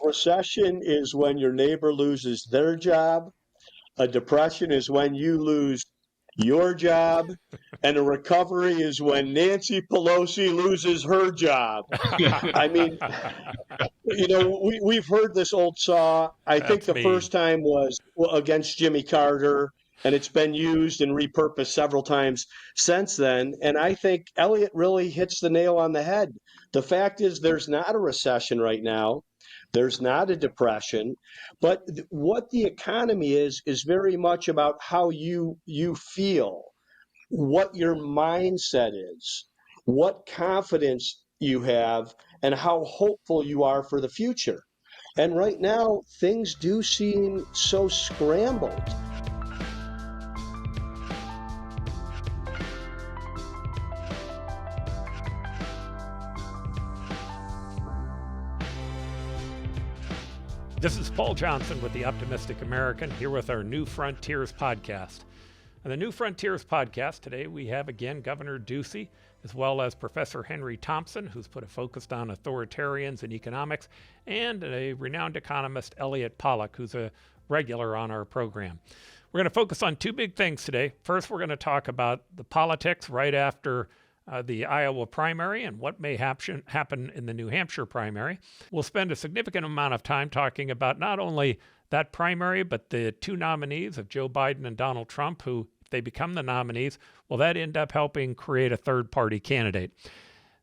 recession is when your neighbor loses their job. A depression is when you lose your job. And a recovery is when Nancy Pelosi loses her job. I mean, we've heard this old saw. I think the first time was against Jimmy Carter, and it's been used and repurposed several times since then. And I think Elliott really hits the nail on the head. The fact is, there's not a recession right now. There's not a depression, but what the economy is very much about how you feel, what your mindset is, what confidence you have, and how hopeful you are for the future. And right now, things do seem so scrambled. This is Paul Johnson with The Optimistic American, here with our New Frontiers podcast. On the New Frontiers podcast today, we have again Governor Ducey, as well as Professor Henry Thompson, who's put a focus on authoritarians and economics, and a renowned economist, Elliott Pollack, who's a regular on our program. We're going to focus on two big things today. First, we're going to talk about the politics right after the Iowa primary and what may happen in the New Hampshire primary. We'll spend a significant amount of time talking about not only that primary, but the two nominees of Joe Biden and Donald Trump, who, if they become the nominees, will that end up helping create a third-party candidate?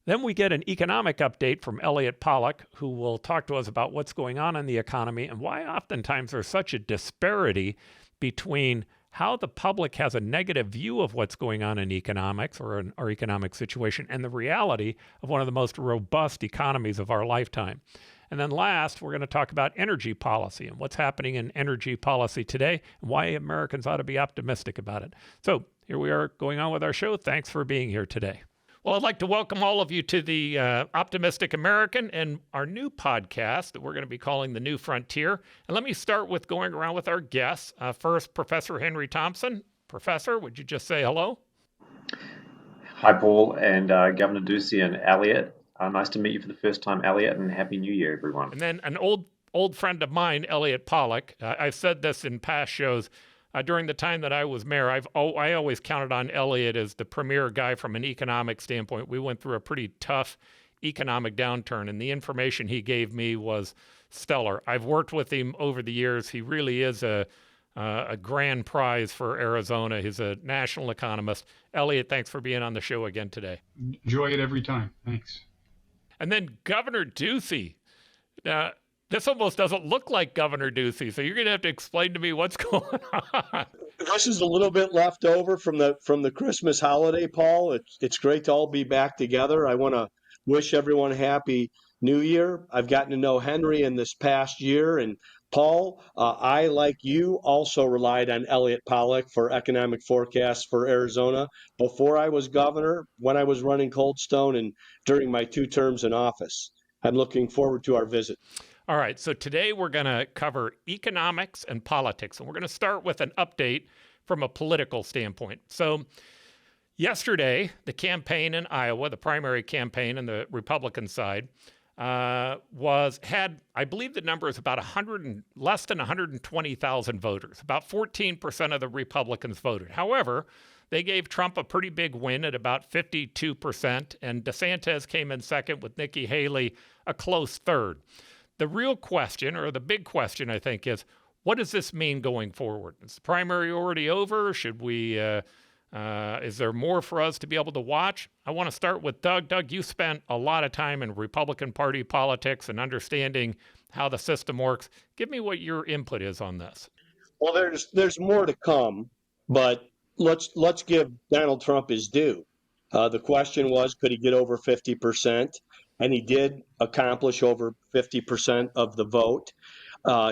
Then we get an economic update from Elliott Pollack, who will talk to us about what's going on in the economy and why oftentimes there's such a disparity between how the public has a negative view of what's going on in economics or in our economic situation and the reality of one of the most robust economies of our lifetime. And then last, we're going to talk about energy policy and what's happening in energy policy today and why Americans ought to be optimistic about it. So here we are going on with our show. Thanks for being here today. Well, I'd like to welcome all of you to the Optimistic American and our new podcast that we're going to be calling The New Frontier. And let me start with going around with our guests. First, Professor Henry Thompson. Professor, would you just say hello? Hi, Paul, and Governor Ducey and Elliott. Nice to meet you for the first time, Elliott, and Happy New Year, everyone. And then an old friend of mine, Elliott Pollack. I've said this in past shows. During the time that I was mayor, I always counted on Elliott as the premier guy from an economic standpoint. We went through a pretty tough economic downturn, and the information he gave me was stellar. I've worked with him over the years. He really is a grand prize for Arizona. He's a national economist. Elliott, thanks for being on the show again today. Enjoy it every time. Thanks. And then Governor Ducey. This almost doesn't look like Governor Ducey, so you're going to have to explain to me what's going on. This is a little bit left over from the Christmas holiday, Paul. It's great to all be back together. I want to wish everyone a happy New Year. I've gotten to know Henry in this past year, and Paul, I, like you, also relied on Elliott Pollack for economic forecasts for Arizona before I was governor, when I was running Cold Stone, and during my 2 terms in office. I'm looking forward to our visit. All right, so today we're going to cover economics and politics, and we're going to start with an update from a political standpoint. So yesterday, the campaign in Iowa, the primary campaign on the Republican side, had, I believe the number is about less than 120,000 voters. About 14% of the Republicans voted. However, they gave Trump a pretty big win at about 52%, and DeSantis came in second with Nikki Haley a close third. The real question, or the big question, I think, is what does this mean going forward? Is the primary already over? Should we? Is there more for us to be able to watch? I want to start with Doug. Doug, you spent a lot of time in Republican Party politics and understanding how the system works. Give me what your input is on this. Well, there's more to come, but let's give Donald Trump his due. The question was, could he get over 50%? And he did accomplish over 50% of the vote.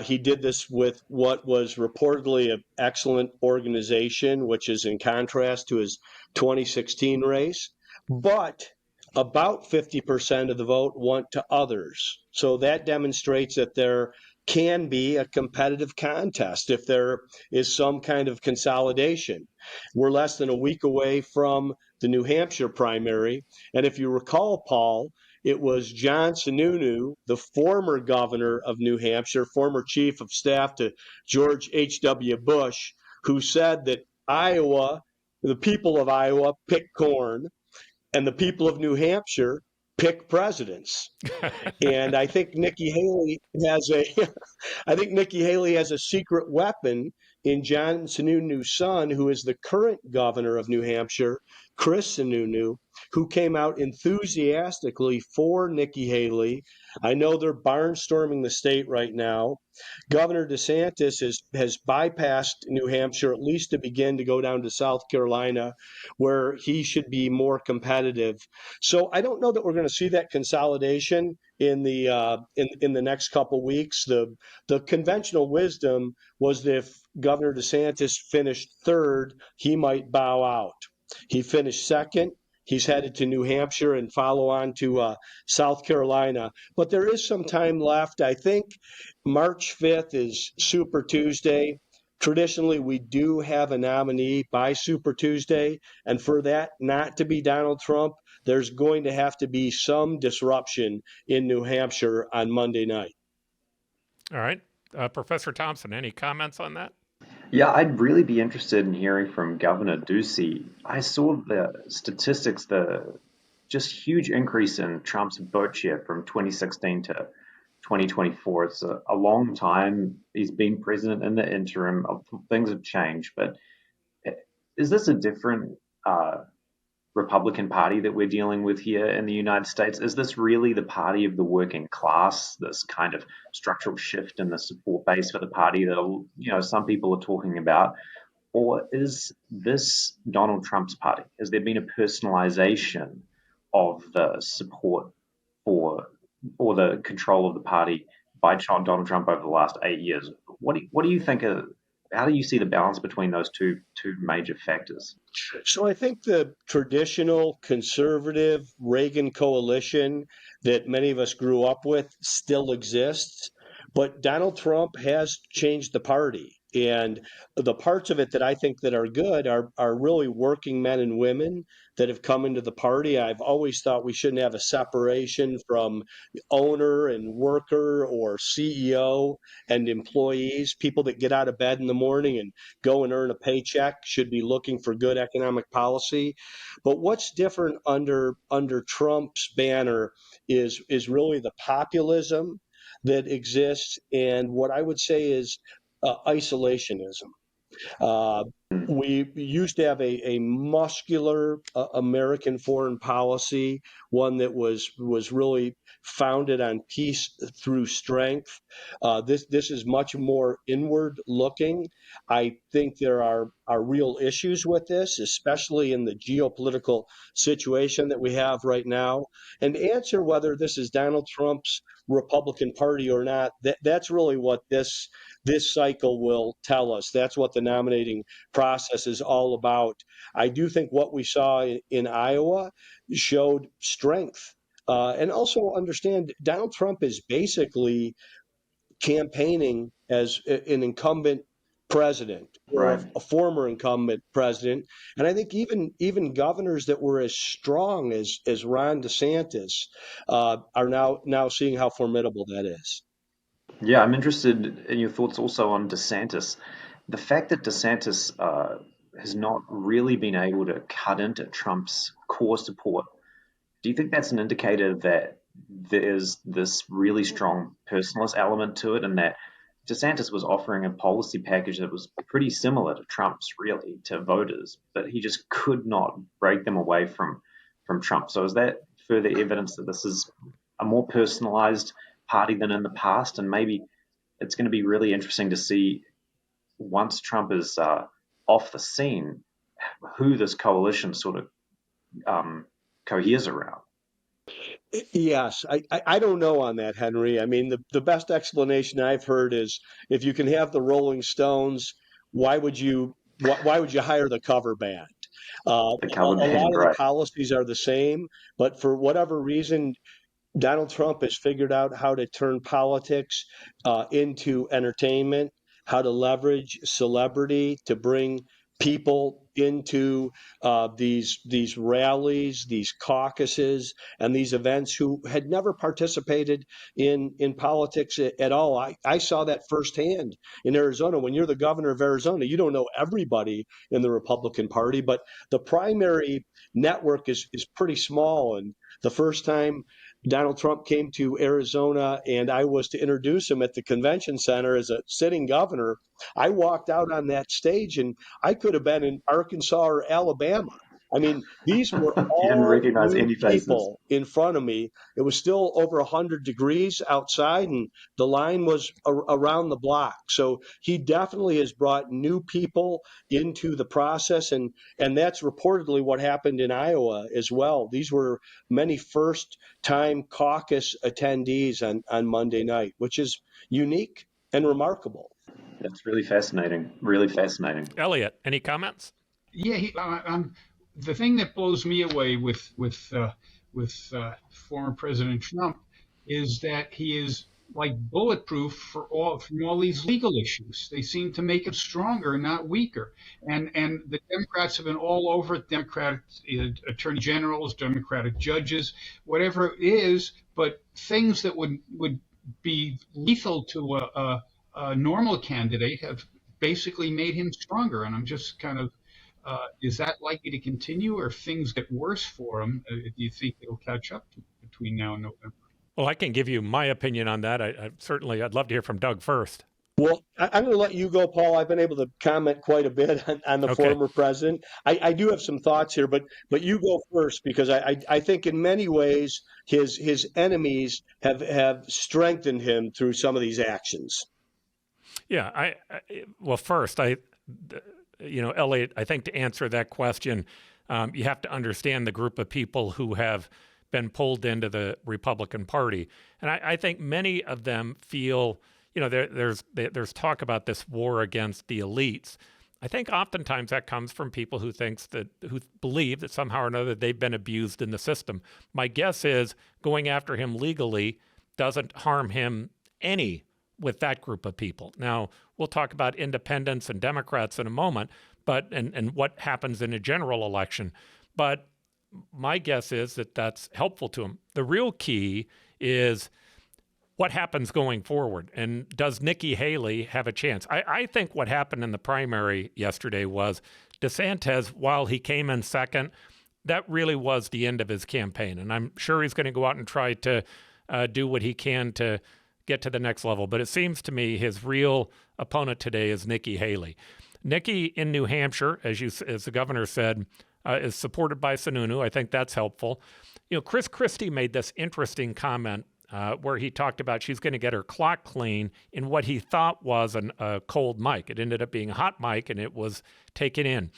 He did this with what was reportedly an excellent organization, which is in contrast to his 2016 race. But about 50% of the vote went to others. So that demonstrates that there can be a competitive contest if there is some kind of consolidation. We're less than a week away from the New Hampshire primary. And if you recall, Paul, it was John Sununu, the former governor of New Hampshire, former chief of staff to George H.W. Bush, who said that the people of Iowa pick corn, and the people of New Hampshire pick presidents. And I think Nikki Haley has a secret weapon in John Sununu's son, who is the current governor of New Hampshire, Chris Sununu, who came out enthusiastically for Nikki Haley. I know they're barnstorming the state right now. Governor DeSantis has bypassed New Hampshire, at least to begin, to go down to South Carolina, where he should be more competitive. So I don't know that we're going to see that consolidation in the next couple weeks. The conventional wisdom was that if Governor DeSantis finished third, he might bow out. He finished second. He's headed to New Hampshire and follow on to South Carolina. But there is some time left. I think March 5th is Super Tuesday. Traditionally, we do have a nominee by Super Tuesday. And for that not to be Donald Trump, there's going to have to be some disruption in New Hampshire on Monday night. All right. Professor Thompson, any comments on that? Yeah, I'd really be interested in hearing from Governor Ducey. I saw the statistics, the just huge increase in Trump's vote share from 2016 to 2024. It's a long time. He's been president in the interim. Things have changed, but is this a different Republican Party that we're dealing with here in the United States? Is this really the party of the working class, this kind of structural shift in the support base for the party that some people are talking about? Or is this Donald Trump's party? Has there been a personalization of the support for or the control of the party by Donald Trump over the last 8 years? What do you think how do you see the balance between those two major factors? So I think the traditional conservative Reagan coalition that many of us grew up with still exists, but Donald Trump has changed the party. And the parts of it that I think that are good are really working men and women that have come into the party. I've always thought we shouldn't have a separation from owner and worker or CEO and employees. People that get out of bed in the morning and go and earn a paycheck should be looking for good economic policy. But what's different under Trump's banner is really the populism that exists, and what I would say is isolationism. We used to have a muscular American foreign policy, one that was really founded on peace through strength. This is much more inward looking. I think there are real issues with this, especially in the geopolitical situation that we have right now. And to answer whether this is Donald Trump's Republican Party or not, that's really what this cycle will tell us. That's what the nominating process is all about. I do think what we saw in Iowa showed strength. And also understand Donald Trump is basically campaigning as an incumbent president or Right. a former incumbent president. And I think even governors that were as strong as Ron DeSantis are now seeing how formidable that is. Yeah, I'm interested in your thoughts also on DeSantis. The fact that DeSantis has not really been able to cut into Trump's core support, do you think that's an indicator that there's this really strong personalist element to it, and that DeSantis was offering a policy package that was pretty similar to Trump's, really, to voters, but he just could not break them away from Trump? So is that further evidence that this is a more personalized party than in the past? And maybe it's going to be really interesting to see, once Trump is off the scene, who this coalition sort of coheres around. Yes, I don't know on that, Henry. I mean, the best explanation I've heard is if you can have the Rolling Stones, why would you hire the cover band? The A cover band, lot of the right? policies are the same, but for whatever reason, Donald Trump has figured out how to turn politics into entertainment, how to leverage celebrity to bring people into these rallies, these caucuses, and these events who had never participated in politics at all. I saw that firsthand in Arizona. When you're the governor of Arizona, you don't know everybody in the Republican Party, but the primary network is pretty small. And the first time Donald Trump came to Arizona and I was to introduce him at the convention center as a sitting governor, I walked out on that stage and I could have been in Arkansas or Alabama. I mean, these were You didn't all recognize new any faces. people in front of me. It was still over 100 degrees outside, and the line was around the block. So he definitely has brought new people into the process, and that's reportedly what happened in Iowa as well. These were many first-time caucus attendees on Monday night, which is unique and remarkable. That's really fascinating. Really fascinating. Elliott, any comments? Yeah, the thing that blows me away with former President Trump is that he is like bulletproof from all these legal issues. They seem to make him stronger, not weaker. And the Democrats have been all over it. Democratic attorney generals, Democratic judges, whatever it is. But things that would be lethal to a normal candidate have basically made him stronger. And I'm just kind of, is that likely to continue, or if things get worse for him, do you think it'll catch up between now and November? Well, I can give you my opinion on that. I'd love to hear from Doug first. Well, I'm going to let you go, Paul. I've been able to comment quite a bit on the former president. I do have some thoughts here, but you go first, because I think in many ways his enemies have strengthened him through some of these actions. Yeah, well, first, Elliott, I think to answer that question, you have to understand the group of people who have been pulled into the Republican Party. And I think many of them feel, there's talk about this war against the elites. I think oftentimes that comes from people who believe that somehow or another they've been abused in the system. My guess is going after him legally doesn't harm him any with that group of people. Now, we'll talk about independents and Democrats in a moment, and what happens in a general election. But my guess is that that's helpful to him. The real key is what happens going forward, and does Nikki Haley have a chance? I think what happened in the primary yesterday was DeSantis, while he came in second, that really was the end of his campaign. And I'm sure he's going to go out and try to do what he can to get to the next level. But it seems to me his real opponent today is Nikki Haley. Nikki in New Hampshire, as the governor said, is supported by Sununu. I think that's helpful. Chris Christie made this interesting comment where he talked about she's going to get her clock clean in what he thought was a cold mic. It ended up being a hot mic, and it was taken in.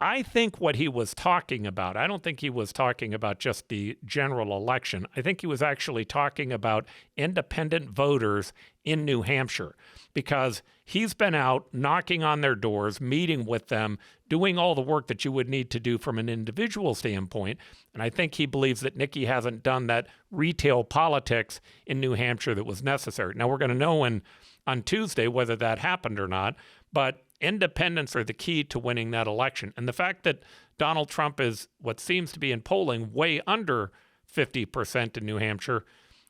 I think what he was talking about, I don't think he was talking about just the general election. I think he was actually talking about independent voters in New Hampshire, because he's been out knocking on their doors, meeting with them, doing all the work that you would need to do from an individual standpoint. And I think he believes that Nikki hasn't done that retail politics in New Hampshire that was necessary. Now, we're going to know on Tuesday whether that happened or not, but independents are the key to winning that election. And the fact that Donald Trump is what seems to be in polling way under 50% in New Hampshire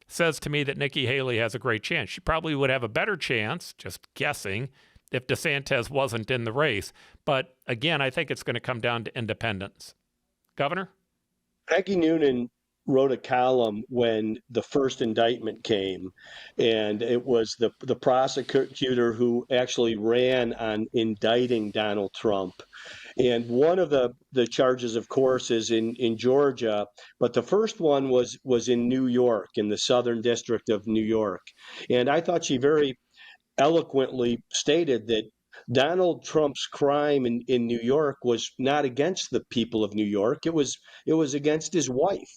says to me that Nikki Haley has a great chance. She probably would have a better chance, just guessing, if DeSantis wasn't in the race. But again, I think it's going to come down to independents. Governor? Maggie Noonan wrote a column when the first indictment came, and it was the prosecutor who actually ran on indicting Donald Trump. And one of the charges, of course, is in Georgia, but the first one was in New York, in the Southern District of New York. And I thought she very eloquently stated that Donald Trump's crime in New York was not against the people of New York. It was against his wife.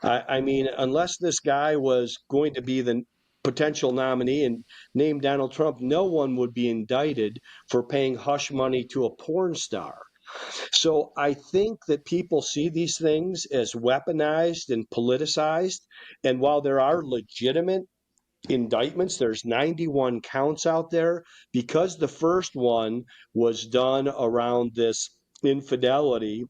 I mean, unless this guy was going to be the potential nominee and named Donald Trump, no one would be indicted for paying hush money to a porn star. So I think that people see these things as weaponized and politicized. And while there are legitimate indictments. There's 91 counts out there because the first one was done around this infidelity.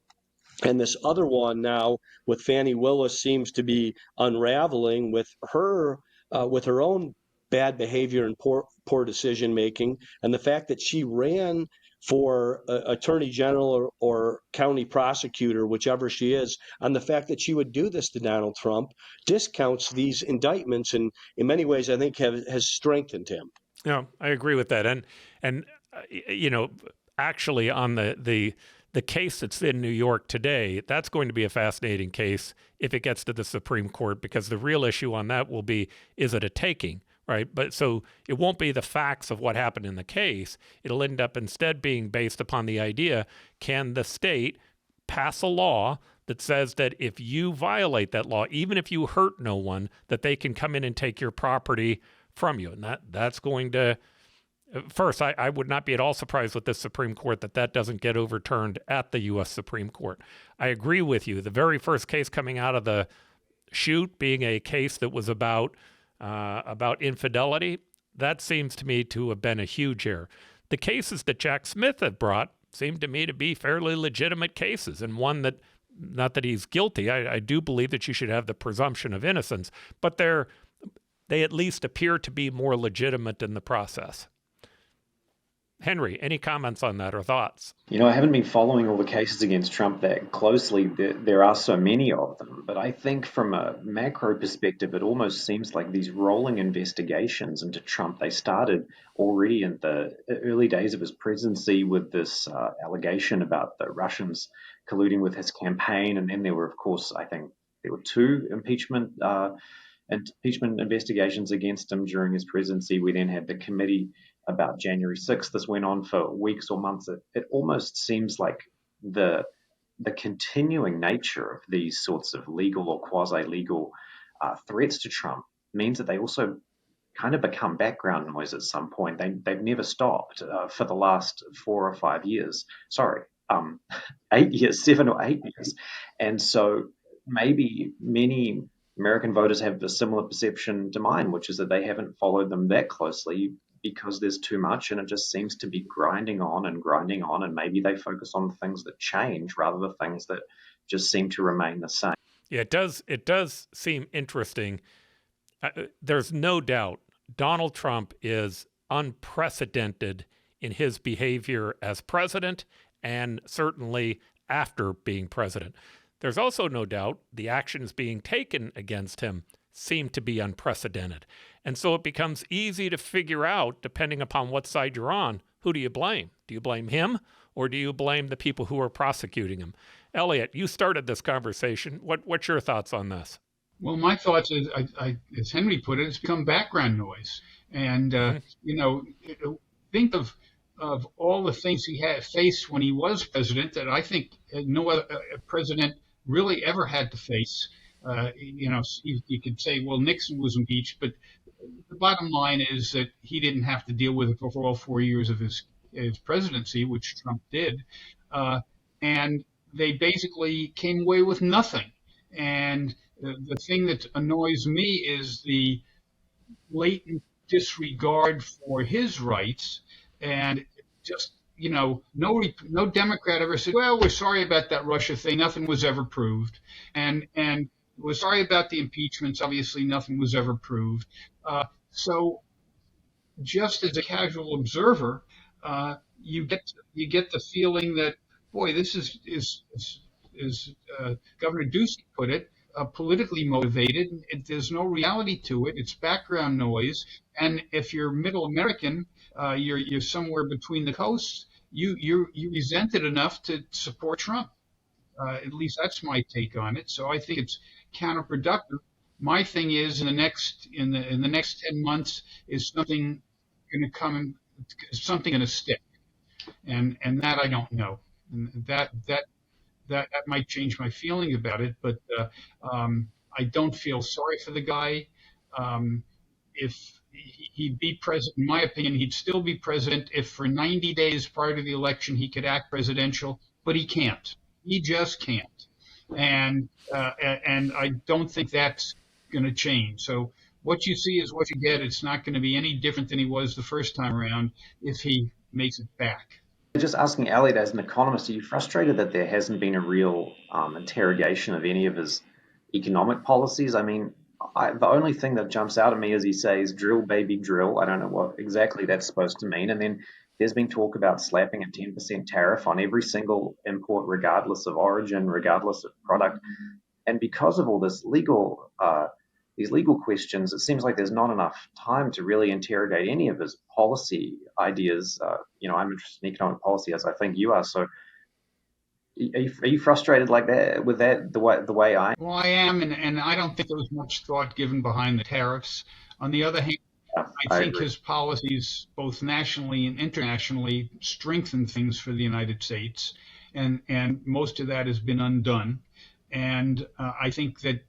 And this other one now with Fannie Willis seems to be unraveling with her own bad behavior and poor decision making, and the fact that she ran for attorney general or county prosecutor, whichever she is, on the fact that she would do this to Donald Trump discounts these indictments, and in many ways, I think has strengthened him. No, I agree with that, and actually on the case that's in New York today, that's going to be a fascinating case if it gets to the Supreme Court, because the real issue on that will be, is it a taking, right? But so it won't be the facts of what happened in the case. It'll end up instead being based upon the idea, can the state pass a law that says that if you violate that law, even if you hurt no one, that they can come in and take your property from you. And that's going to... First, I would not be at all surprised with this Supreme Court that doesn't get overturned at the U.S. Supreme Court. I agree with you. The very first case coming out of the chute being a case that was about infidelity, that seems to me to have been a huge error. The cases that Jack Smith had brought seem to me to be fairly legitimate cases, and one that, not that he's guilty, I do believe that you should have the presumption of innocence, but they at least appear to be more legitimate in the process. Henry, any comments on that or thoughts? I haven't been following all the cases against Trump that closely. There are so many of them. But I think from a macro perspective, it almost seems like these rolling investigations into Trump, they started already in the early days of his presidency with this allegation about the Russians colluding with his campaign. And then there were, of course, I think there were two impeachment investigations against him during his presidency. We then had the committee about January 6th. This went on for weeks or months. It almost seems like the continuing nature of these sorts of legal or quasi-legal threats to Trump means that they also kind of become background noise at some point. They've never stopped for the last 4 or 5 years. Sorry, 8 years, 7 or 8 years. And so maybe many American voters have a similar perception to mine, which is that they haven't followed them that closely because there's too much and it just seems to be grinding on, and maybe they focus on things that change rather than things that just seem to remain the same. Yeah, it does seem interesting. There's no doubt Donald Trump is unprecedented in his behavior as president and certainly after being president. There's also no doubt the actions being taken against him seem to be unprecedented. And so it becomes easy to figure out, depending upon what side you're on, who do you blame? Do you blame him or do you blame the people who are prosecuting him? Elliott, you started this conversation. What's your thoughts on this? Well, my thoughts is, as Henry put it, it's become background noise. And, think of all the things he had faced when he was president that I think no other president really ever had to face. You could say, well, Nixon was impeached, but the bottom line is that he didn't have to deal with it for all 4 years of his presidency, which Trump did. And they basically came away with nothing. And the thing that annoys me is the blatant disregard for his rights. And just, no Democrat ever said, well, we're sorry about that Russia thing. Nothing was ever proved. And we're sorry about the impeachments. Obviously, nothing was ever proved. So just as a casual observer, you get the feeling that, boy, this is Governor Ducey put it, politically motivated. There's no reality to it. It's background noise. And if you're middle American, you're somewhere between the coasts, you resent it enough to support Trump. At least that's my take on it. So I think it's counterproductive. My thing is, in the next 10 months, is something going to come, something going to stick, and that I don't know, and that might change my feeling about it. But I don't feel sorry for the guy. If he'd be president, in my opinion, he'd still be president if for 90 days prior to the election he could act presidential, but he can't. He just can't. And I don't think that's going to change. So what you see is what you get. It's not going to be any different than he was the first time around if he makes it back. Just asking Elliott, as an economist, are you frustrated that there hasn't been a real interrogation of any of his economic policies? I mean, the only thing that jumps out at me is he says, drill, baby, drill. I don't know what exactly that's supposed to mean. And then there's been talk about slapping a 10% tariff on every single import, regardless of origin, regardless of product. And because of all this these legal questions, it seems like there's not enough time to really interrogate any of his policy ideas. I'm interested in economic policy, as I think you are. So, are you frustrated like that with that the way I am? Well, I am, and I don't think there was much thought given behind the tariffs. On the other hand, I think his policies, both nationally and internationally, strengthen things for the United States, and most of that has been undone. And I think that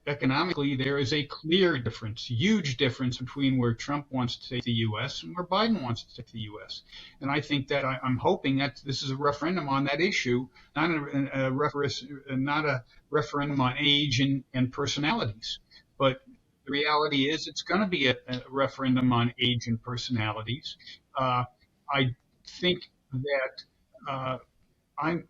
economically there is a clear difference, huge difference between where Trump wants to take the U.S. and where Biden wants to take the U.S. And I think that I'm hoping that this is a referendum on that issue, not a referendum on age and personalities. But the reality is it's going to be a referendum on age and personalities. I think that I'm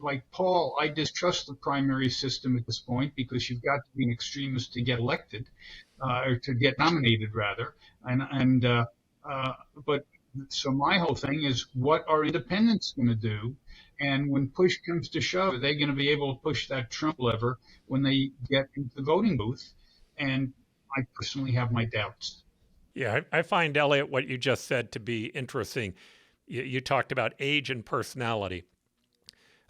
like Paul, I distrust the primary system at this point because you've got to be an extremist to get elected, or to get nominated rather. But so my whole thing is, what are independents going to do? And when push comes to shove, are they going to be able to push that Trump lever when they get into the voting booth? And I personally have my doubts. Yeah, I find, Elliott, what you just said to be interesting. You talked about age and personality.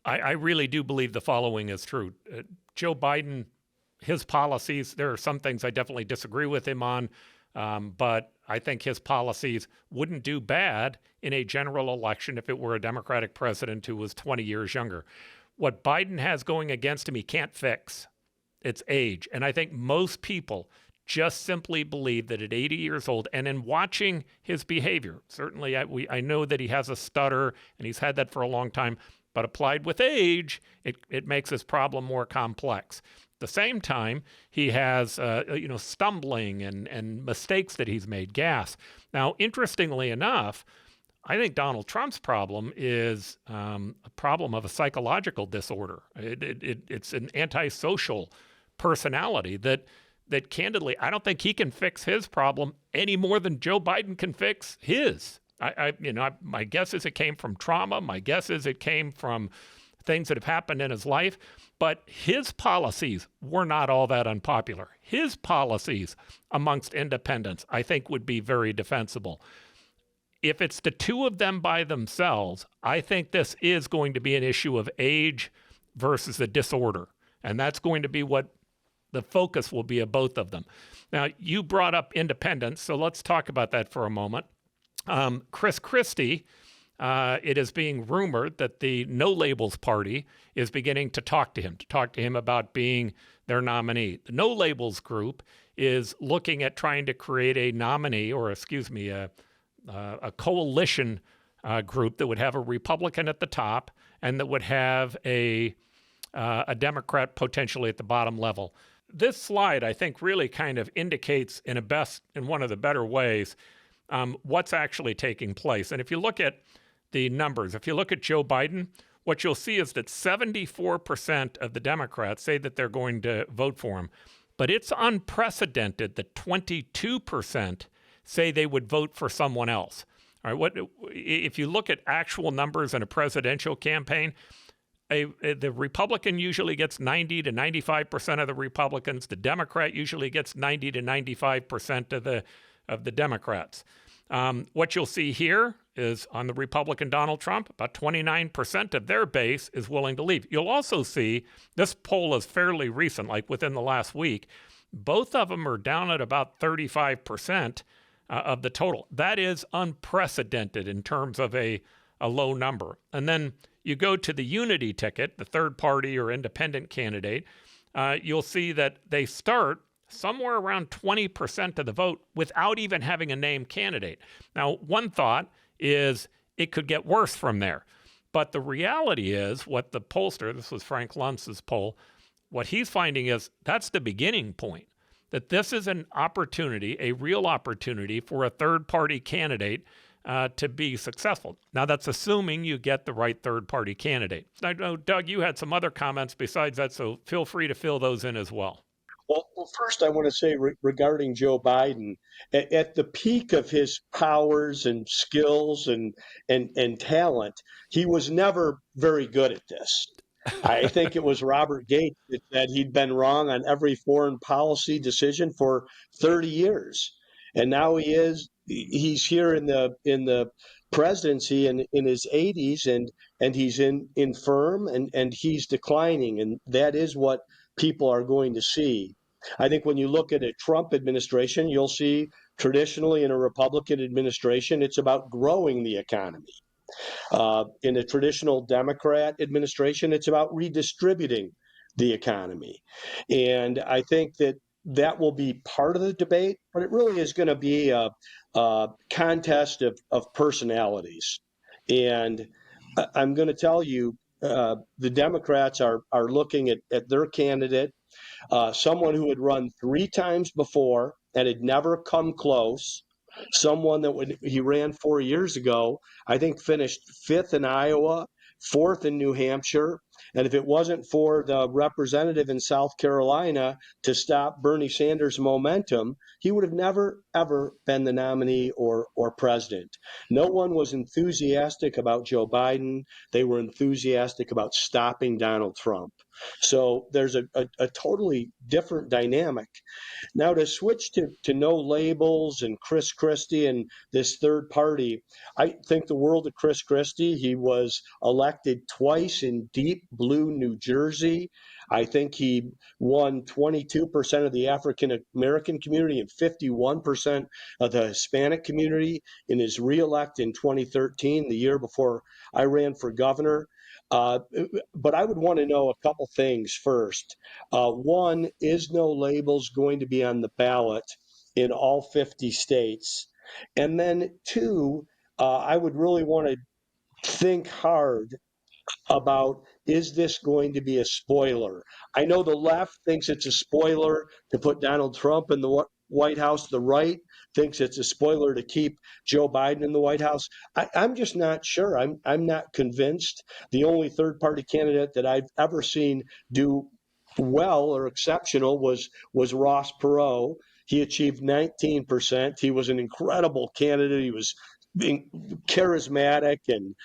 I really do believe the following is true. Joe Biden, his policies, there are some things I definitely disagree with him on, but I think his policies wouldn't do bad in a general election if it were a Democratic president who was 20 years younger. What Biden has going against him, he can't fix. It's age. And I think most people just simply believe that at 80 years old, and in watching his behavior, certainly I know that he has a stutter, and he's had that for a long time, but applied with age, it makes his problem more complex. At the same time, he has stumbling and mistakes that he's made, gas. Now, interestingly enough, I think Donald Trump's problem is a problem of a psychological disorder. It's an antisocial personality that candidly, I don't think he can fix his problem any more than Joe Biden can fix his. My guess is it came from trauma. My guess is it came from things that have happened in his life. But his policies were not all that unpopular. His policies amongst independents, I think, would be very defensible. If it's the two of them by themselves, I think this is going to be an issue of age versus a disorder. And that's going to be what the focus will be of both of them. Now, you brought up independence, so let's talk about that for a moment. Chris Christie, it is being rumored that the No Labels Party is beginning to talk to him about being their nominee. The No Labels group is looking at trying to create a nominee, or a coalition group that would have a Republican at the top and that would have a Democrat potentially at the bottom level. This slide, I think, really kind of indicates in one of the better ways what's actually taking place. And if you look at the numbers, if you look at Joe Biden, what you'll see is that 74% of the Democrats say that they're going to vote for him. But it's unprecedented that 22% say they would vote for someone else. All right, if you look at actual numbers in a presidential campaign, the Republican usually gets 90 to 95% of the Republicans. The Democrat usually gets 90 to 95% of the Democrats. What you'll see here is on the Republican Donald Trump, about 29% of their base is willing to leave. You'll also see, this poll is fairly recent, like within the last week, both of them are down at about 35% of the total. That is unprecedented in terms of a low number. And then you go to the unity ticket, the third party or independent candidate, you'll see that they start somewhere around 20% of the vote without even having a named candidate. Now, one thought is it could get worse from there. But the reality is what the pollster, this was Frank Luntz's poll, what he's finding is that's the beginning point. that this is an opportunity, a real opportunity for a third-party candidate to be successful. Now, that's assuming you get the right third-party candidate. I know, Doug, you had some other comments besides that, so feel free to fill those in as well. Well, first, I want to say regarding Joe Biden, at the peak of his powers and skills and talent, he was never very good at this. I think it was Robert Gates that said he'd been wrong on every foreign policy decision for 30 years. And now he's here in the presidency in his 80s, and he's infirm and he's declining. And that is what people are going to see. I think when you look at a Trump administration, you'll see traditionally in a Republican administration, it's about growing the economy. In a traditional Democrat administration, it's about redistributing the economy. And I think that will be part of the debate, but it really is going to be a contest of personalities. And I'm going to tell you, the Democrats are looking at their candidate, someone who had run 3 times before and had never come close, someone that when he ran 4 years ago, I think finished 5th in Iowa, 4th in New Hampshire. And if it wasn't for the representative in South Carolina to stop Bernie Sanders' momentum, he would have never, ever been the nominee or president. No one was enthusiastic about Joe Biden. They were enthusiastic about stopping Donald Trump. So there's a totally different dynamic. Now, to switch to no labels and Chris Christie and this third party, I think the world of Chris Christie. He was elected twice in deep blue New Jersey. I think he won 22% of the African American community and 51% of the Hispanic community in his reelect in 2013, the year before I ran for governor. But I would want to know a couple things first. One, is no labels going to be on the ballot in all 50 states? And then 2, I would really want to think hard about, is this going to be a spoiler? I know the left thinks it's a spoiler to put Donald Trump in the White House. The right thinks it's a spoiler to keep Joe Biden in the White House. I'm just not sure. I'm not convinced. The only third-party candidate that I've ever seen do well or exceptional was Ross Perot. He achieved 19%. He was an incredible candidate. He was being charismatic, and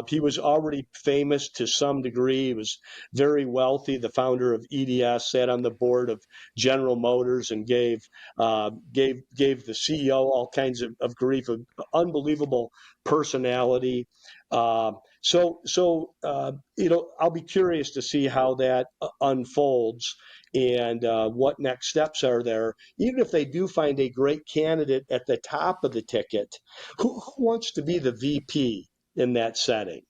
he was already famous to some degree. He was very wealthy. The founder of EDS sat on the board of General Motors and gave the CEO all kinds of grief. An unbelievable personality. So I'll be curious to see how that unfolds and what next steps are there. Even if they do find a great candidate at the top of the ticket, who wants to be the VP in that setting?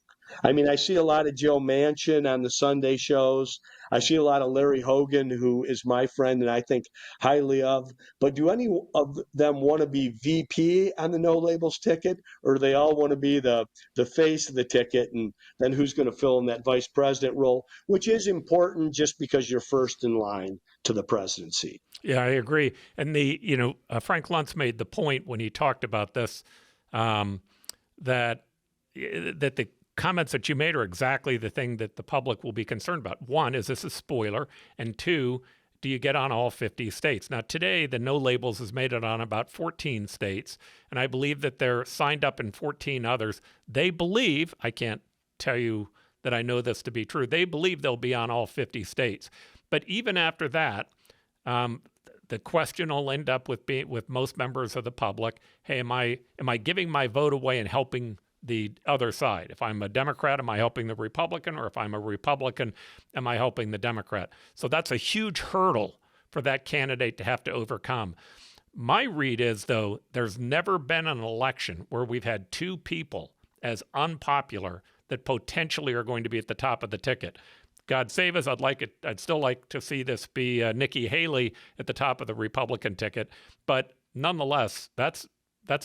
I mean, I see a lot of Joe Manchin on the Sunday shows. I see a lot of Larry Hogan, who is my friend and I think highly of. But do any of them want to be VP on the no labels ticket, or do they all want to be the face of the ticket? And then who's going to fill in that vice president role, which is important just because you're first in line to the presidency. Yeah, I agree. And Frank Luntz made the point when he talked about this that the comments that you made are exactly the thing that the public will be concerned about. 1, is this a spoiler? And 2, do you get on all 50 states? Now, today, the no labels has made it on about 14 states, and I believe that they're signed up in 14 others. They believe, I can't tell you that I know this to be true, they believe they'll be on all 50 states. But even after that, the question will end up with most members of the public, hey, am I giving my vote away and helping the other side? If I'm a Democrat, am I helping the Republican? Or if I'm a Republican, am I helping the Democrat? So that's a huge hurdle for that candidate to have to overcome. My read is, though, there's never been an election where we've had 2 people as unpopular that potentially are going to be at the top of the ticket. God save us, I'd still like to see this be Nikki Haley at the top of the Republican ticket. But nonetheless, that's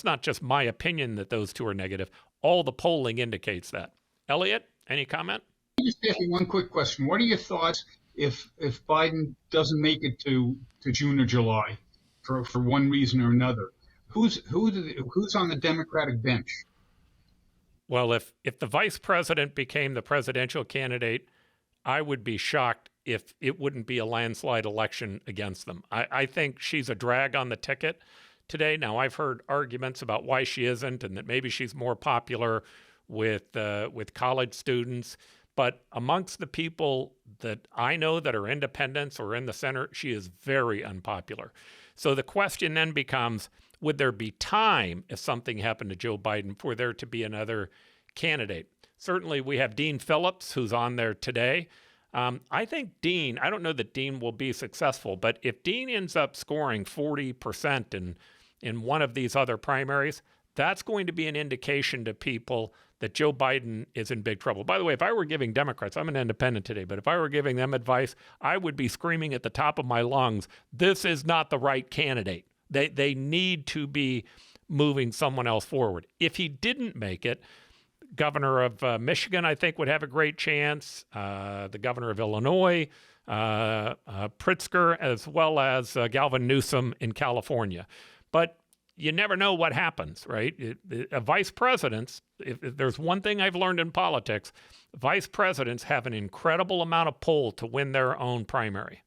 not just my opinion that those 2 are negative. All the polling indicates that. Elliott, any comment? Just ask you one quick question. What are your thoughts if Biden doesn't make it to June or July for one reason or another? Who's on the Democratic bench? Well, if the vice president became the presidential candidate, I would be shocked if it wouldn't be a landslide election against them. I think she's a drag on the ticket today. Now, I've heard arguments about why she isn't, and that maybe she's more popular with college students. But amongst the people that I know that are independents or in the center, she is very unpopular. So the question then becomes, would there be time if something happened to Joe Biden for there to be another candidate? Certainly, we have Dean Phillips, who's on there today. I think Dean, I don't know that Dean will be successful, but if Dean ends up scoring 40% in one of these other primaries, that's going to be an indication to people that Joe Biden is in big trouble. By the way, if I were giving Democrats, I'm an independent today, but if I were giving them advice, I would be screaming at the top of my lungs, this is not the right candidate. They need to be moving someone else forward. If he didn't make it, governor of Michigan, I think, would have a great chance. The governor of Illinois, Pritzker, as well as Gavin Newsom in California. But you never know what happens, right? A vice president, if there's one thing I've learned in politics, vice presidents have an incredible amount of pull to win their own primary.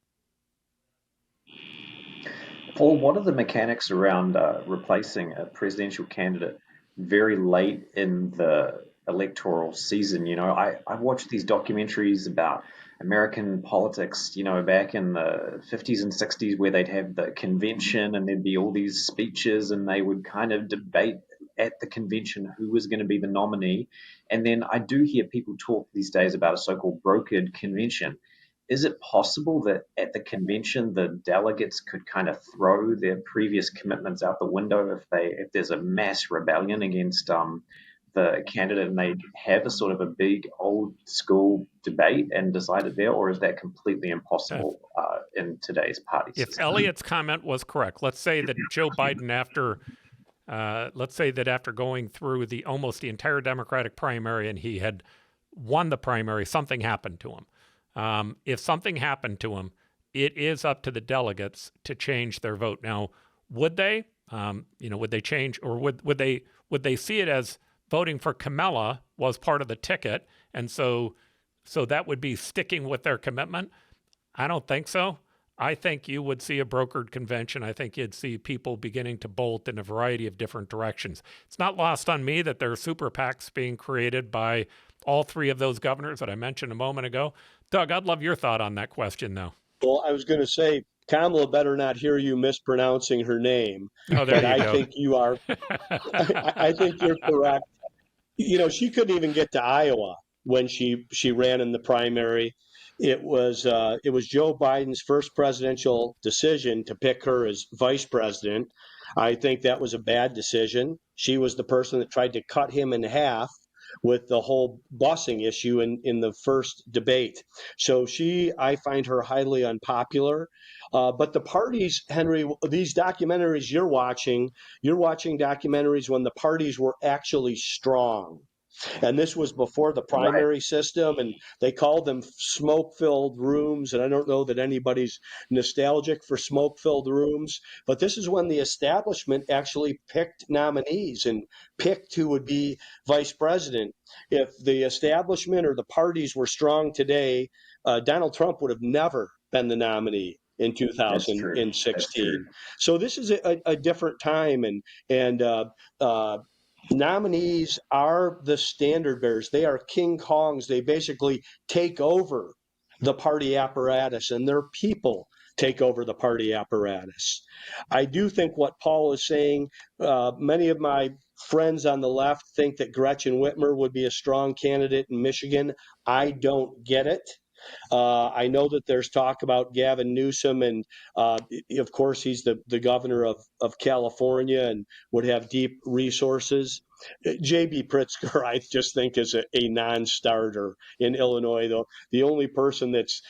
Paul, what are the mechanics around replacing a presidential candidate very late in the electoral season? You know, I've watched these documentaries about American politics, you know, back in the 50s and 60s, where they'd have the convention and there'd be all these speeches and they would kind of debate at the convention who was going to be the nominee. And then I do hear people talk these days about a so-called brokered convention. Is it possible that at the convention the delegates could kind of throw their previous commitments out the window if there's a mass rebellion against the candidate and they have a sort of a big old school debate and decide it there, or is that completely impossible in today's party system? If Elliott's comment was correct, let's say that Joe Biden, after going through almost the entire Democratic primary and he had won the primary, something happened to him. If something happened to him, it is up to the delegates to change their vote. Now, would they? Would they change, or would they see it as voting for Kamala was part of the ticket, and so that would be sticking with their commitment? I don't think so. I think you would see a brokered convention. I think you'd see people beginning to bolt in a variety of different directions. It's not lost on me that there are super PACs being created by all three of those governors that I mentioned a moment ago. Doug, I'd love your thought on that question, though. Well, I was going to say, Kamala better not hear you mispronouncing her name. Oh, there but you go. I think you are. I think you're correct. You know, she couldn't even get to Iowa when she ran in the primary. It was Joe Biden's first presidential decision to pick her as vice president. I think that was a bad decision. She was the person that tried to cut him in half with the whole busing issue in the first debate. So I find her highly unpopular. But the parties, Henry, these documentaries you're watching documentaries when the parties were actually strong. And this was before the primary system, and they called them smoke-filled rooms. And I don't know that anybody's nostalgic for smoke-filled rooms, but this is when the establishment actually picked nominees and picked who would be vice president. If the establishment or the parties were strong today, Donald Trump would have never been the nominee in 2016. So this is a different time, and nominees are the standard bearers. They are King Kongs. They basically take over the party apparatus, and their people take over the party apparatus. I do think what Paul is saying, many of my friends on the left think that Gretchen Whitmer would be a strong candidate in Michigan. I don't get it. I know that there's talk about Gavin Newsom, and of course he's the governor of California and would have deep resources. J.B. Pritzker, I just think, is a non-starter in Illinois. Though the only person that's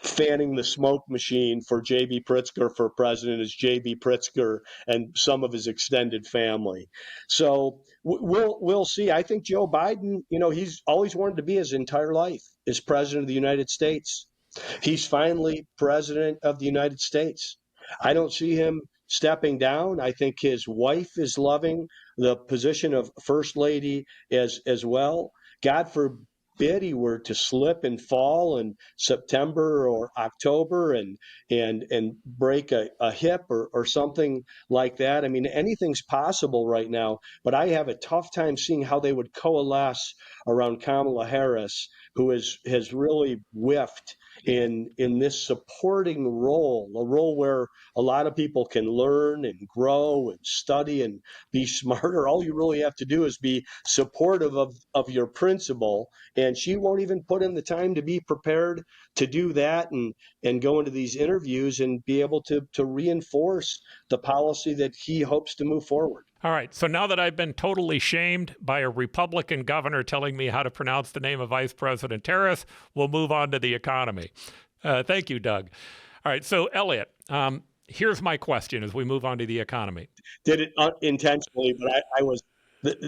fanning the smoke machine for J.B. Pritzker for president is J.B. Pritzker and some of his extended family. So we'll see. I think Joe Biden, he's always wanted to be his entire life as president of the United States. He's finally president of the United States. I don't see him stepping down. I think his wife is loving the position of first lady as well. God forbid he were to slip and fall in September or October and break a hip or something like that. I mean, anything's possible right now, but I have a tough time seeing how they would coalesce around Kamala Harris, who has really whiffed in this supporting role, a role where a lot of people can learn and grow and study and be smarter. All you really have to do is be supportive of your principal, and she won't even put in the time to be prepared to do that and go into these interviews and be able to reinforce the policy that he hopes to move forward. All right. So now that I've been totally shamed by a Republican governor telling me how to pronounce the name of Vice President Harris, we'll move on to the economy. Thank you, Doug. All right. So, Elliott, here's my question as we move on to the economy. Did it unintentionally, but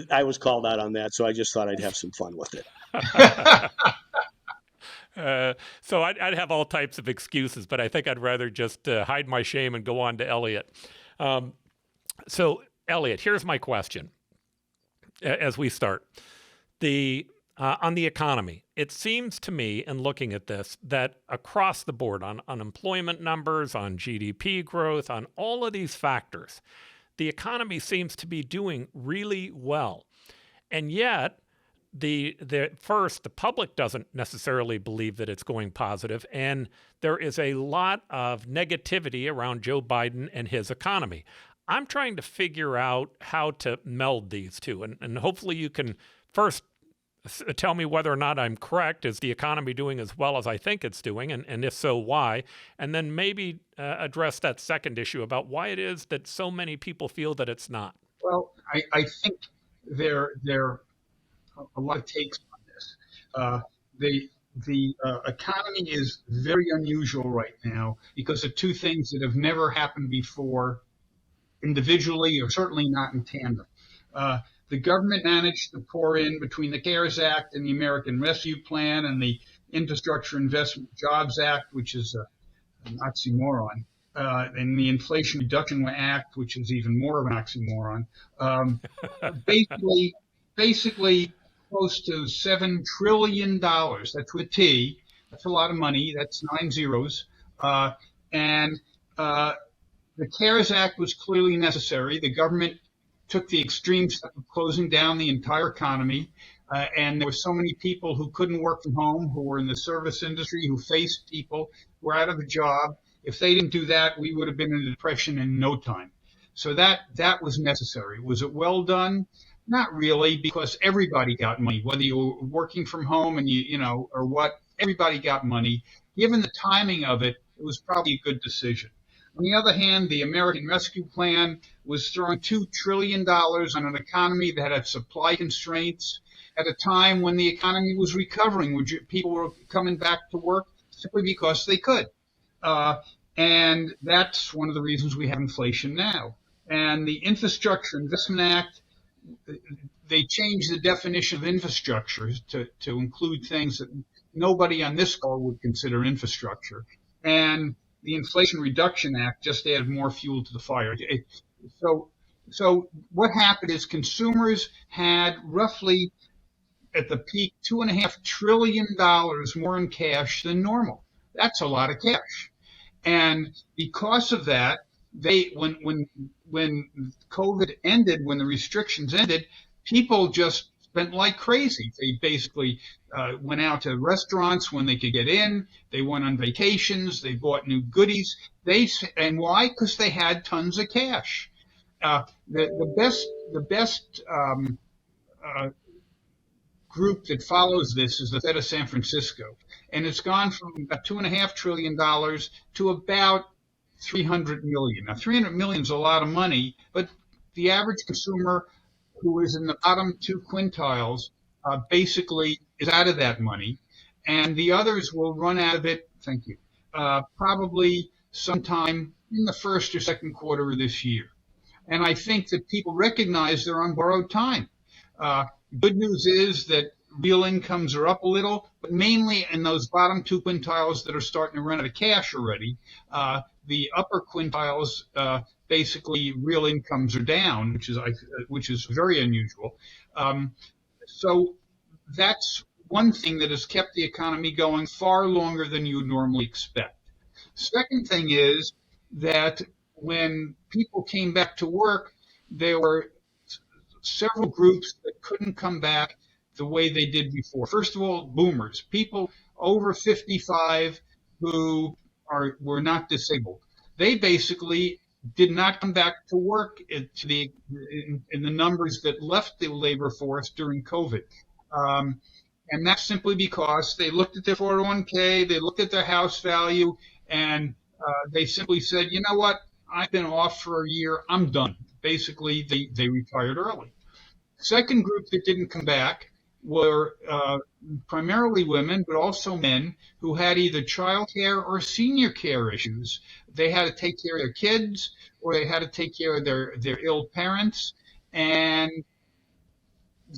I was called out on that, so I just thought I'd have some fun with it. So I'd have all types of excuses, but I think I'd rather just hide my shame and go on to Elliott. So, Elliott, here's my question as we start. On the economy, it seems to me, in looking at this, that across the board, on unemployment numbers, on GDP growth, on all of these factors, the economy seems to be doing really well. And yet, the public doesn't necessarily believe that it's going positive, and there is a lot of negativity around Joe Biden and his economy. I'm trying to figure out how to meld these two, and hopefully you can first tell me whether or not I'm correct. Is the economy doing as well as I think it's doing, and if so, why? And then maybe address that second issue about why it is that so many people feel that it's not. Well, I think there are a lot of takes on this. The economy is very unusual right now because of two things that have never happened before, individually or certainly not in tandem. The government managed to pour in between the CARES Act and the American Rescue Plan and the Infrastructure Investment Jobs Act, which is an oxymoron, and the Inflation Reduction Act, which is even more of an oxymoron. Basically close to $7 trillion. That's with a T. That's a lot of money. That's 9 zeros. And the CARES Act was clearly necessary. The government took the extreme step of closing down the entire economy, and there were so many people who couldn't work from home, who were in the service industry, who faced people who were out of a job. If they didn't do that, we would have been in a depression in no time. So that was necessary. Was it well done? Not really, because everybody got money, whether you were working from home and or what, everybody got money. Given the timing of it, it was probably a good decision. On the other hand, the American Rescue Plan was throwing $2 trillion on an economy that had supply constraints at a time when the economy was recovering, when people were coming back to work simply because they could. And that's one of the reasons we have inflation now. And the Infrastructure Investment Act, they changed the definition of infrastructure to include things that nobody on this call would consider infrastructure. And the Inflation Reduction Act just added more fuel to the fire. So what happened is consumers had roughly, at the peak, $2.5 trillion more in cash than normal. That's a lot of cash. And because of that, when COVID ended, when the restrictions ended, people just spent like crazy. They basically went out to restaurants when they could get in. They went on vacations. They bought new goodies. And why? Because they had tons of cash. The best group that follows this is the Fed of San Francisco, and it's gone from about $2.5 trillion to about 300 million. Now, 300 million is a lot of money, but the average consumer who is in the bottom two quintiles basically is out of that money, and the others will run out of it. Thank you. probably sometime in the first or second quarter of this year. And I think that people recognize they're on borrowed time. Good news is that real incomes are up a little, but mainly in those bottom two quintiles that are starting to run out of cash already. The upper quintiles, basically real incomes are down, which is very unusual. So that's one thing that has kept the economy going far longer than you would normally expect. Second thing is that when people came back to work, there were several groups that couldn't come back the way they did before. First of all, boomers, people over 55 who were not disabled. They basically did not come back to work in the numbers that left the labor force during COVID. And that's simply because they looked at their 401k, they looked at their house value, and they simply said, you know what, I've been off for a year, I'm done. Basically, they retired early. Second group that didn't come back were primarily women, but also men who had either child care or senior care issues. They had to take care of their kids, or they had to take care of their ill parents, and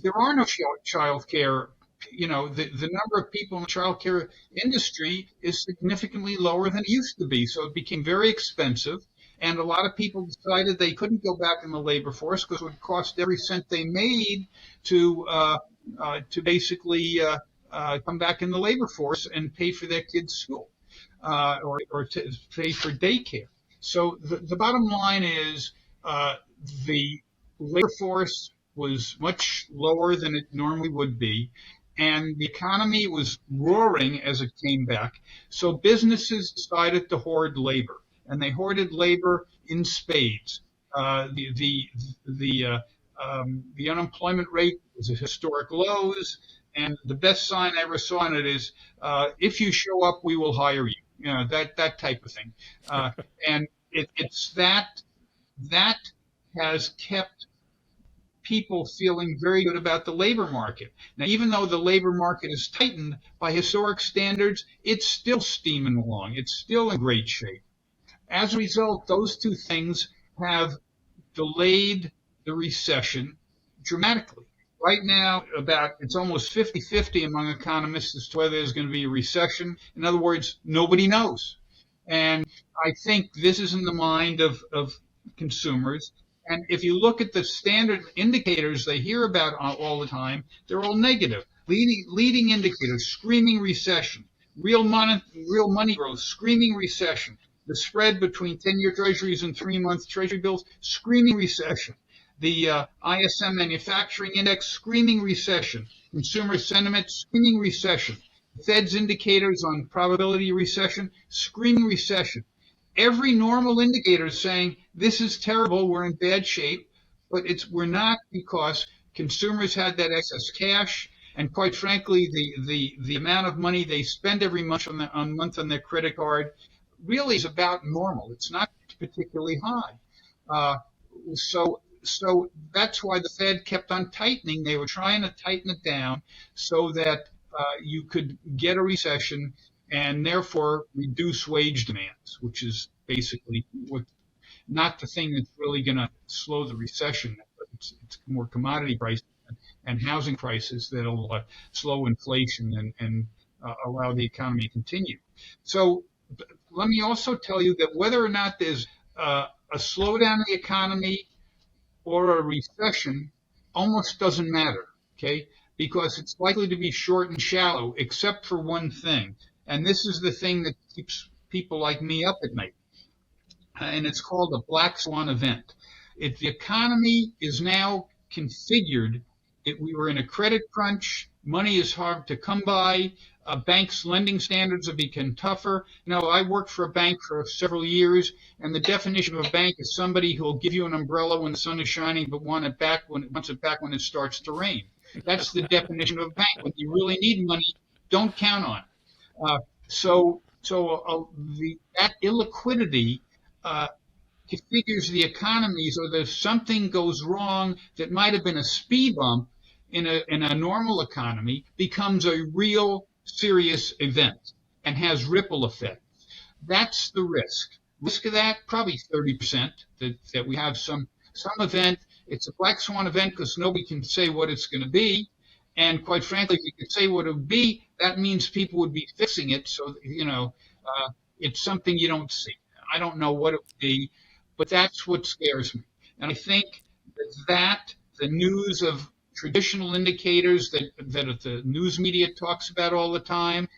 there are no child care. You know, the number of people in the child care industry is significantly lower than it used to be, so it became very expensive. And a lot of people decided they couldn't go back in the labor force because it would cost every cent they made to basically come back in the labor force and pay for their kids' school or to pay for daycare. So the bottom line is the labor force was much lower than it normally would be, and the economy was roaring as it came back. So businesses decided to hoard labor. And they hoarded labor in spades. The unemployment rate was at historic lows, and the best sign I ever saw on it is, if you show up, we will hire you. You know, that type of thing. And it's that has kept people feeling very good about the labor market. Now, even though the labor market is tightened by historic standards, it's still steaming along. It's still in great shape. As a result, those two things have delayed the recession dramatically. Right now, it's almost 50-50 among economists as to whether there's going to be a recession. In other words, nobody knows. And I think this is in the mind of consumers. And if you look at the standard indicators they hear about all the time, they're all negative. Leading indicators, screaming recession. Real money growth, screaming recession. The spread between 10-year treasuries and 3-month treasury bills, screaming recession. The ISM manufacturing index, screaming recession. Consumer sentiment, screaming recession. Fed's indicators on probability of recession, screaming recession. Every normal indicator is saying this is terrible, we're in bad shape, but we're not, because consumers had that excess cash, and quite frankly, the amount of money they spend every month on their credit card really is about normal. It's not particularly high. So that's why the Fed kept on tightening. They were trying to tighten it down so that you could get a recession and therefore reduce wage demands, which is basically not the thing that's really going to slow the recession. But it's more commodity prices and housing prices that'll slow inflation and allow the economy to continue. So let me also tell you that whether or not there's a slowdown in the economy or a recession almost doesn't matter, okay? Because it's likely to be short and shallow, except for one thing. And this is the thing that keeps people like me up at night. And it's called a black swan event. If the economy is now configured, we were in a credit crunch, money is hard to come by, banks' lending standards have become tougher. You know, I worked for a bank for several years, and the definition of a bank is somebody who will give you an umbrella when the sun is shining, but wants it back when it starts to rain. That's the definition of a bank. When you really need money, don't count on it. That illiquidity configures the economy so that if something goes wrong that might have been a speed bump in a normal economy, becomes a real serious event and has ripple effects. That's the risk. Risk of that, probably 30%, that we have some event. It's a black swan event because nobody can say what it's going to be. And quite frankly, if you could say what it would be, that means people would be fixing it. So, it's something you don't see. I don't know what it would be, but that's what scares me. And I think that the news of traditional indicators that the news media talks about all the time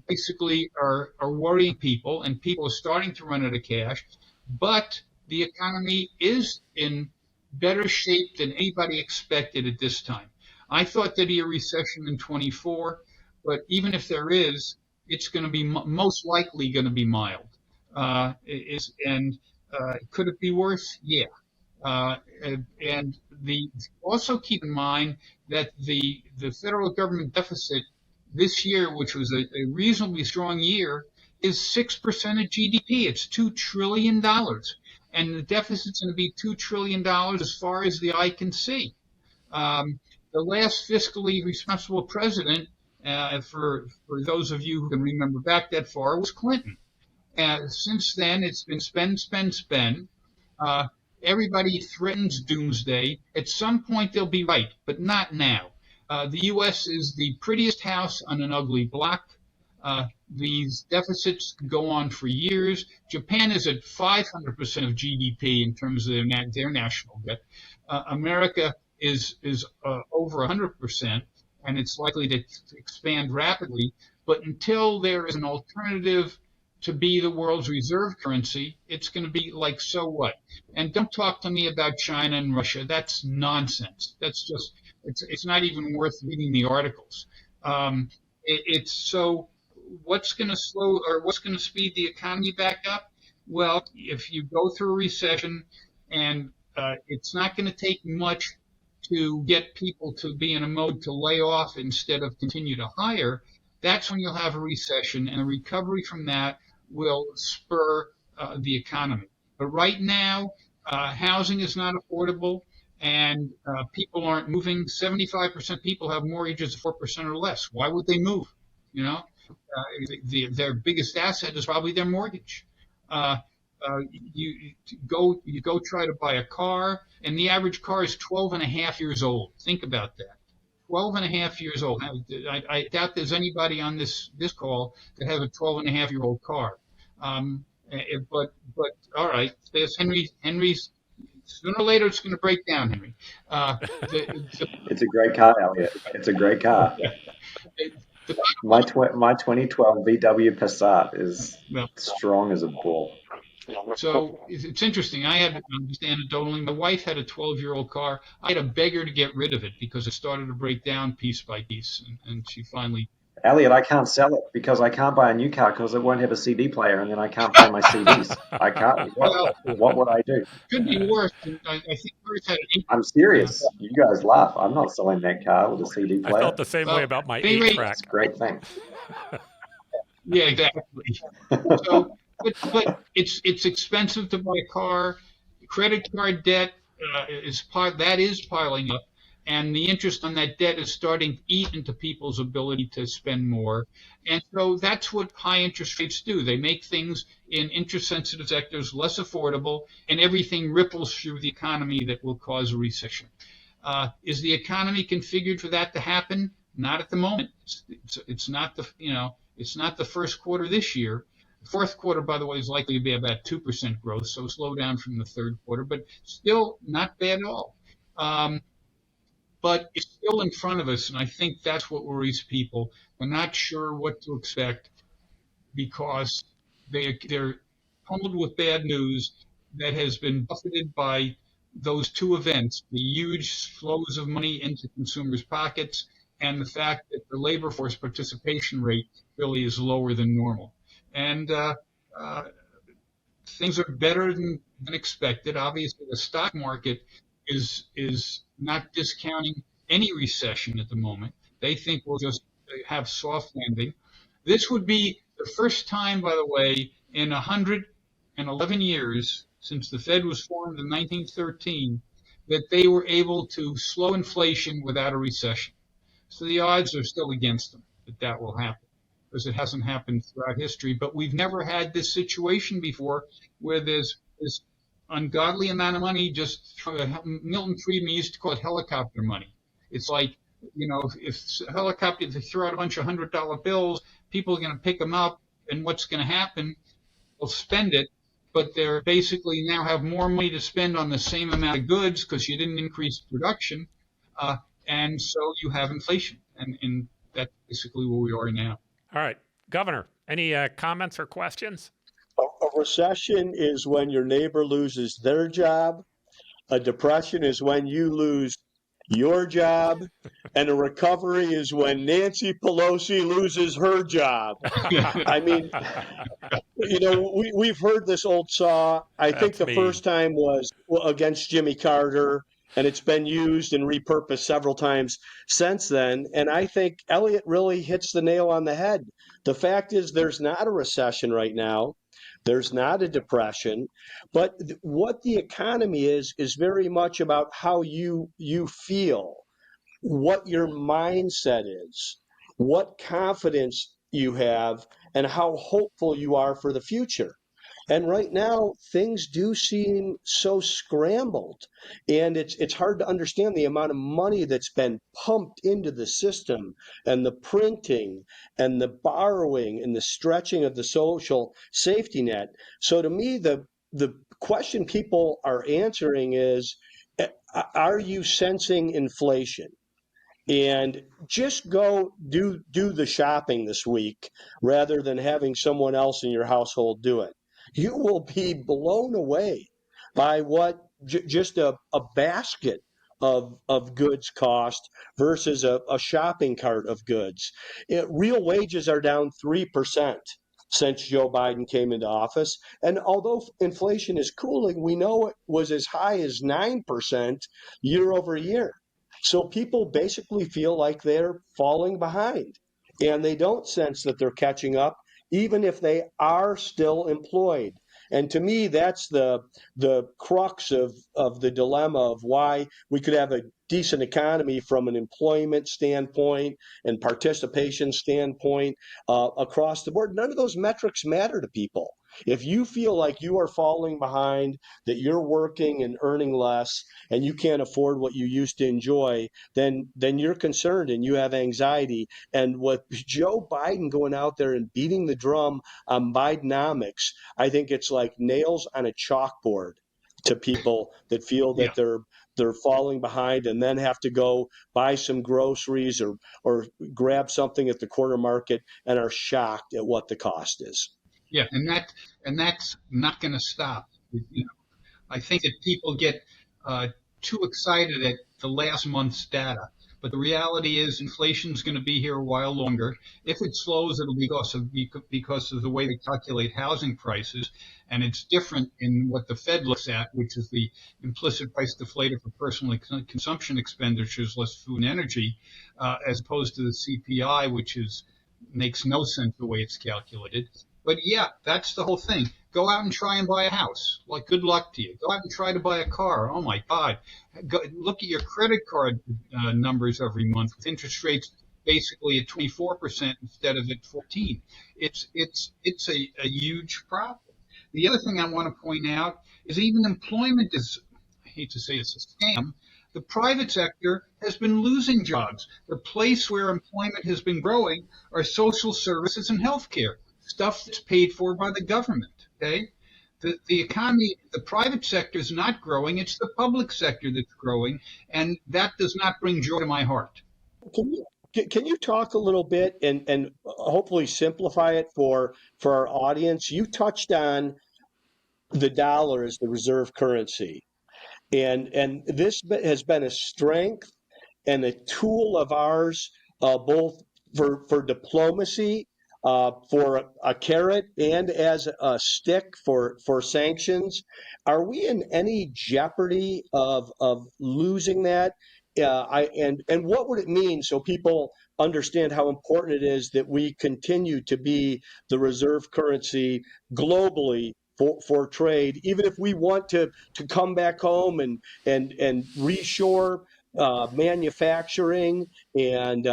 basically are worrying people, and people are starting to run out of cash. But the economy is in better shape than anybody expected at this time. I thought there'd be a recession in 24, but even if there is, it's going to be most likely going to be mild. Could it be worse? Yeah. And also keep in mind that the federal government deficit this year, which was a reasonably strong year, is 6% of GDP. It's $2 trillion. And the deficit's going to be $2 trillion as far as the eye can see. The last fiscally responsible president, for those of you who can remember back that far, was Clinton. Since then, it's been spend, spend, spend. Everybody threatens doomsday. At some point, they'll be right, but not now. The U.S. is the prettiest house on an ugly block. These deficits go on for years. Japan is at 500% of GDP in terms of their national debt. America is over 100%, and it's likely to expand rapidly. But until there is an alternative to be the world's reserve currency, it's going to be like, so what? And don't talk to me about China and Russia. That's nonsense. That's just, it's not even worth reading the articles. So what's going to what's going to speed the economy back up? Well, if you go through a recession, and it's not going to take much to get people to be in a mode to lay off instead of continue to hire, that's when you'll have a recession, and a recovery from that will spur the economy. But right now, housing is not affordable, and people aren't moving. 75% of people have mortgages of 4% or less. Why would they move? Their biggest asset is probably their mortgage. You go try to buy a car, and the average car is 12 and a half years old. Think about that. 12 and a half years old. I doubt there's anybody on this call that has a 12 and a half year old car. But all right, there's Henry's. Sooner or later, it's going to break down, Henry. It's a great car, Elliott. It's a great car. My 2012 VW Passat is strong as a bull. So it's interesting. I had, just anecdotally, my wife had a 12-year-old car. I had to beg her to get rid of it because it started to break down piece by piece, and she finally. Elliott, I can't sell it because I can't buy a new car because it won't have a CD player, and then I can't play my CDs. I can't. What would I do? Could be worse. I think hers had an. I'm serious. You guys laugh. I'm not selling that car with a CD player. I felt the same way about my 8-track. It's a great thing. Yeah, exactly. So, but it's expensive to buy a car. Credit card debt is piling up. And the interest on that debt is starting to eat into people's ability to spend more. And so that's what high interest rates do. They make things in interest-sensitive sectors less affordable, and everything ripples through the economy that will cause a recession. Is the economy configured for that to happen? Not at the moment. It's not the first quarter this year. The fourth quarter, by the way, is likely to be about 2% growth, so slow down from the third quarter, but still not bad at all. But it's still in front of us, and I think that's what worries people. They're not sure what to expect because they're pummeled with bad news that has been buffeted by those two events, the huge flows of money into consumers' pockets and the fact that the labor force participation rate really is lower than normal. And things are better than expected. Obviously, the stock market is not discounting any recession at the moment. They think we'll just have soft landing. This would be the first time, by the way, in 111 years since the Fed was formed in 1913 that they were able to slow inflation without a recession. So the odds are still against them that will happen. because it hasn't happened throughout history. But we've never had this situation before where there's this ungodly amount of money. Milton Friedman used to call it helicopter money. It's like, if they throw out a bunch of $100 bills, people are going to pick them up, and what's going to happen? They'll spend it, but they're basically now have more money to spend on the same amount of goods because you didn't increase production, and so you have inflation, and that's basically where we are now. All right, Governor, any comments or questions? A recession is when your neighbor loses their job. A depression is when you lose your job. And a recovery is when Nancy Pelosi loses her job. I mean, we've heard this old saw. I think the first time was against Jimmy Carter, and it's been used and repurposed several times since then. And I think Elliott really hits the nail on the head. The fact is, there's not a recession right now. There's not a depression, but what the economy is very much about how you feel, what your mindset is, what confidence you have, and how hopeful you are for the future. And right now, things do seem so scrambled, and it's hard to understand the amount of money that's been pumped into the system, and the printing, and the borrowing, and the stretching of the social safety net. So to me, the question people are answering is, are you sensing inflation? And just go do the shopping this week rather than having someone else in your household do it. You will be blown away by what just a basket of goods cost versus a shopping cart of goods. Real wages are down 3% since Joe Biden came into office. And although inflation is cooling, we know it was as high as 9% year over year. So people basically feel like they're falling behind, and they don't sense that they're catching up, even if they are still employed. And to me, that's the crux of the dilemma of why we could have a decent economy from an employment standpoint and participation standpoint across the board. None of those metrics matter to people. If you feel like you are falling behind, that you're working and earning less, and you can't afford what you used to enjoy, then you're concerned and you have anxiety. And with Joe Biden going out there and beating the drum on Bidenomics, I think it's like nails on a chalkboard to people that feel that they're falling behind and then have to go buy some groceries or grab something at the corner market and are shocked at what the cost is. Yeah, and that's not going to stop. I think that people get too excited at the last month's data, but the reality is inflation is going to be here a while longer. If it slows, it'll be because of the way they calculate housing prices, and it's different in what the Fed looks at, which is the implicit price deflator for personal consumption expenditures, less food and energy, as opposed to the CPI, which makes no sense the way it's calculated. But yeah, that's the whole thing. Go out and try and buy a house. Like, good luck to you. Go out and try to buy a car. Oh my God. Look at your credit card numbers every month with interest rates basically at 24% instead of at 14%. It's a huge problem. The other thing I want to point out is even employment is, I hate to say it's a scam. The private sector has been losing jobs. The place where employment has been growing are social services and healthcare. Stuff that's paid for by the government, okay? The economy, the private sector is not growing. It's the public sector that's growing, and that does not bring joy to my heart. Can you talk a little bit and hopefully simplify it for our audience? You touched on the dollar as the reserve currency, and this has been a strength and a tool of ours, both for diplomacy, for a carrot, and as a stick for sanctions. Are we in any jeopardy of losing that? And what would it mean so people understand how important it is that we continue to be the reserve currency globally for trade, even if we want to come back home and reshore manufacturing and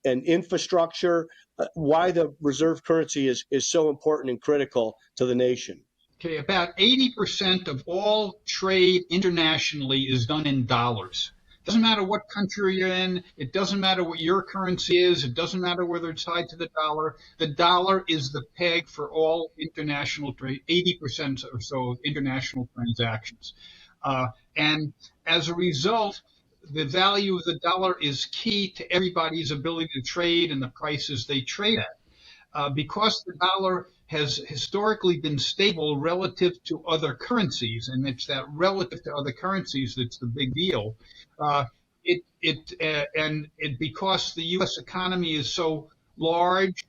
infrastructure, why the reserve currency is so important and critical to the nation. Okay, about 80% of all trade internationally is done in dollars. Doesn't matter what country you're in. It doesn't matter what your currency is. It doesn't matter whether it's tied to the dollar. The dollar is the peg for all international trade, 80% or so of international transactions. And as a result, the value of the dollar is key to everybody's ability to trade and the prices they trade at. Because the dollar has historically been stable relative to other currencies, and it's that relative to other currencies that's the big deal. Because the U.S. economy is so large,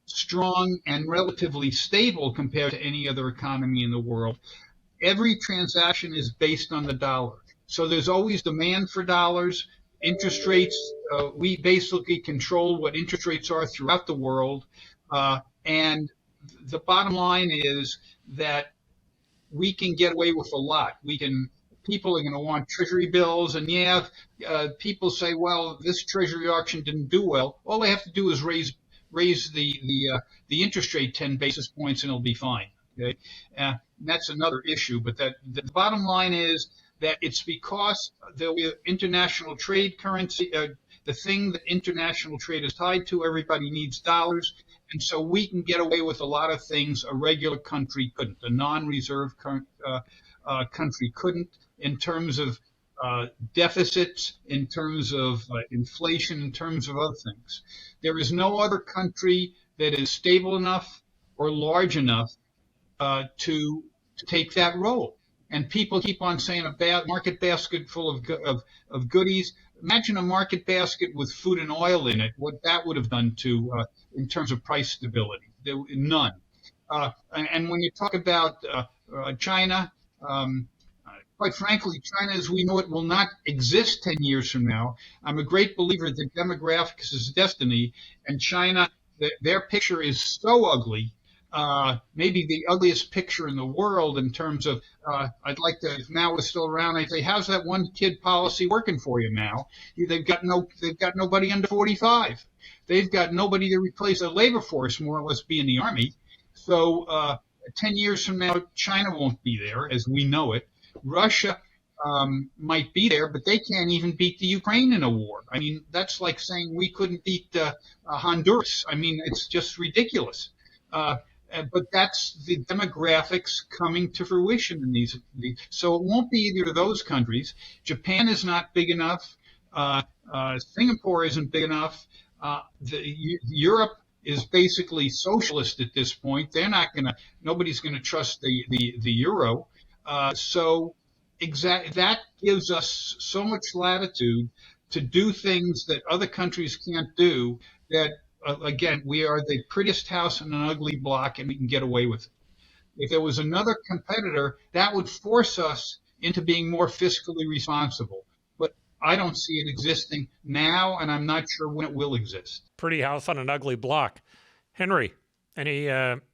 strong, and relatively stable compared to any other economy in the world, every transaction is based on the dollar. So there's always demand for dollars. Interest rates, we basically control what interest rates are throughout the world. And the bottom line is that we can get away with a lot. People are going to want treasury bills, and people say, well, this treasury auction didn't do well. All they have to do is raise the interest rate 10 basis points, and it'll be fine. Okay, that's another issue. But the bottom line is that it's because the international trade currency, the thing that international trade is tied to, everybody needs dollars. And so we can get away with a lot of things a regular country couldn't. A non-reserve country couldn't, in terms of deficits, in terms of inflation, in terms of other things. There is no other country that is stable enough or large enough to take that role. And people keep on saying a market basket full of goodies. Imagine a market basket with food and oil in it, what that would have done to in terms of price stability. None. And when you talk about China, quite frankly, China as we know it will not exist 10 years from now. I'm a great believer that demographics is destiny, and China, their picture is so ugly, maybe the ugliest picture in the world in terms of, I'd like to, if Mao was still around, I'd say, how's that one kid policy working for you, Mao? They've got nobody under 45. They've got nobody to replace the labor force, more or less, be in the army. So 10 years from now, China won't be there as we know it. Russia might be there, but they can't even beat the Ukraine in a war. I mean, that's like saying we couldn't beat Honduras. I mean, it's just ridiculous. But that's the demographics coming to fruition in these. So it won't be either of those countries. Japan is not big enough. Singapore isn't big enough. Europe is basically socialist at this point. Nobody's gonna trust the euro. That gives us so much latitude to do things that other countries can't do. That again, we are the prettiest house in an ugly block, and we can get away with it. If there was another competitor, that would force us into being more fiscally responsible. But I don't see it existing now, and I'm not sure when it will exist. Pretty house on an ugly block. Henry, any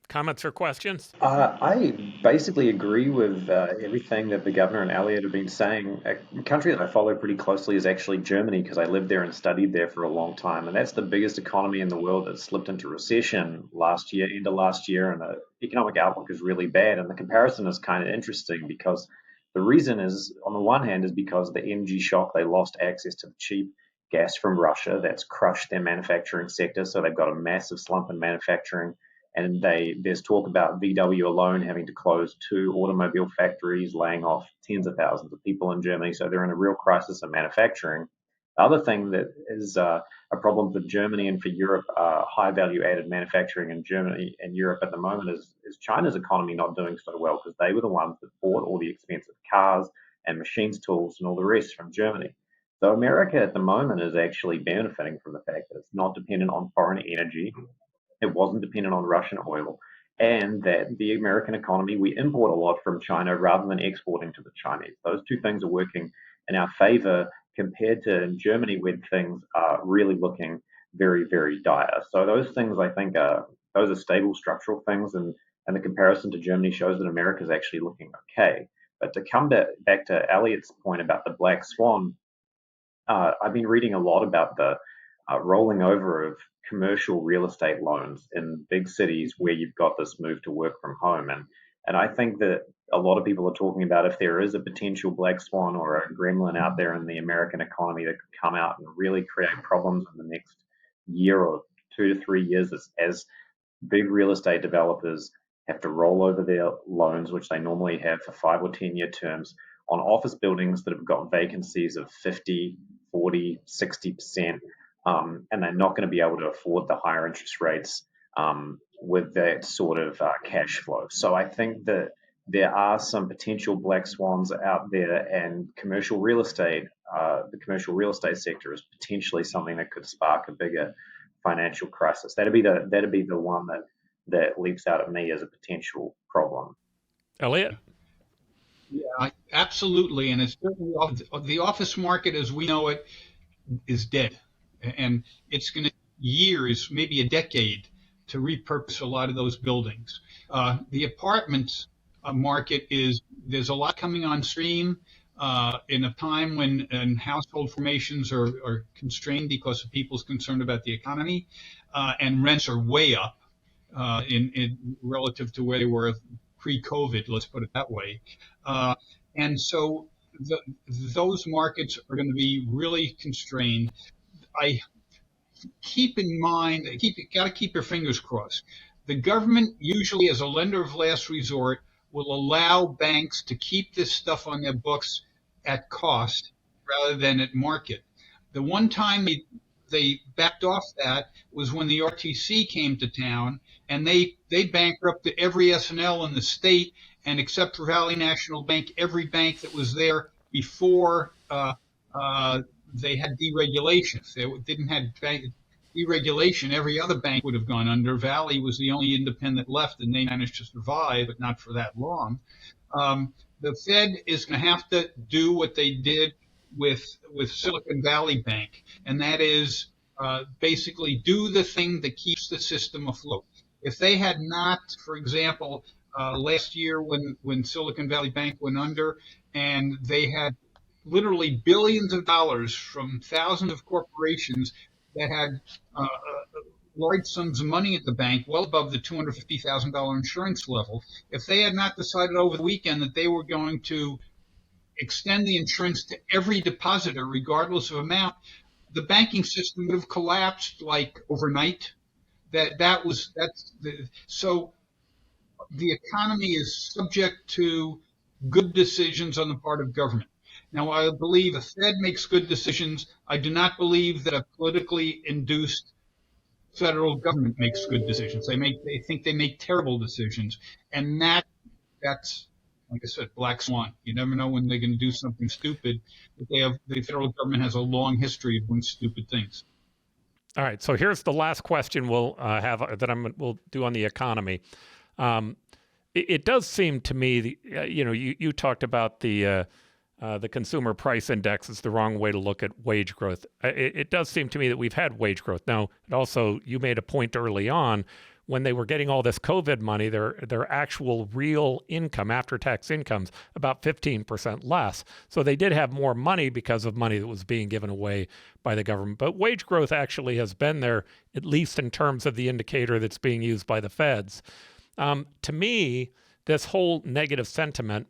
comments or questions? I basically agree with everything that the governor and Elliott have been saying. A country that I follow pretty closely is actually Germany, because I lived there and studied there for a long time. And that's the biggest economy in the world that slipped into recession last year, end of last year, and the economic outlook is really bad. And the comparison is kind of interesting because the reason is, on the one hand, is because of the energy shock. They lost access to the cheap gas from Russia. That's crushed their manufacturing sector. So they've got a massive slump in manufacturing. And there's talk about VW alone having to close 2 automobile factories, laying off tens of thousands of people in Germany. So they're in a real crisis in manufacturing. The other thing that is a problem for Germany and for Europe, high value added manufacturing in Germany and Europe at the moment is China's economy not doing so well, because they were the ones that bought all the expensive cars and machines tools and all the rest from Germany. So America at the moment is actually benefiting from the fact that it's not dependent on foreign energy. It wasn't dependent on Russian oil, and that the American economy, we import a lot from China rather than exporting to the Chinese. Those two things are working in our favor compared to in Germany, where things are really looking very, very dire. So those things, I think, those are stable structural things, and the comparison to Germany shows that America is actually looking okay. But to come back to Elliott's point about the black swan, I've been reading a lot about the rolling over of commercial real estate loans in big cities where you've got this move to work from home. And I think that a lot of people are talking about if there is a potential black swan or a gremlin out there in the American economy that could come out and really create problems in the next year or 2 to 3 years as big real estate developers have to roll over their loans, which they normally have for 5 or 10 year terms, on office buildings that have got vacancies of 50, 40, 60%, and they're not going to be able to afford the higher interest rates with that sort of cash flow. So I think that there are some potential black swans out there, and commercial real estate, the commercial real estate sector is potentially something that could spark a bigger financial crisis. That'd be the one that leaps out at me as a potential problem. Elliott? Yeah, absolutely. And it's the office market as we know it is dead. And it's going to years, maybe a decade, to repurpose a lot of those buildings. The apartment market there's a lot coming on stream in a time when household formations are constrained because of people's concern about the economy, and rents are way up in relative to where they were pre-COVID, let's put it that way. And so those markets are going to be really constrained. I keep in mind, got to keep your fingers crossed. The government usually, as a lender of last resort, will allow banks to keep this stuff on their books at cost rather than at market. The one time they backed off that was when the RTC came to town, and they bankrupted every S&L in the state, and except for Valley National Bank, every bank that was there before they had deregulation. If they didn't have deregulation, every other bank would have gone under. Valley was the only independent left, and they managed to survive, but not for that long. The Fed is going to have to do what they did with Silicon Valley Bank, and that is basically do the thing that keeps the system afloat. If they had not, for example, last year when Silicon Valley Bank went under, and they had literally billions of dollars from thousands of corporations that had large sums of money at the bank, well above the $250,000 insurance level. If they had not decided over the weekend that they were going to extend the insurance to every depositor, regardless of amount, the banking system would have collapsed like overnight. So the economy is subject to good decisions on the part of government. Now, I believe the Fed makes good decisions. I do not believe that a politically induced federal government makes good decisions. They think they make terrible decisions, and that's like I said, black swan. You never know when they're going to do something stupid. But the federal government has a long history of doing stupid things. All right. So here's the last question we'll we'll do on the economy. It does seem to me, you talked about the consumer price index is the wrong way to look at wage growth. It does seem to me that we've had wage growth. Now, you made a point early on when they were getting all this COVID money, their actual real income, after-tax incomes, about 15% less. So they did have more money because of money that was being given away by the government. But wage growth actually has been there, at least in terms of the indicator that's being used by the feds. To me, this whole negative sentiment,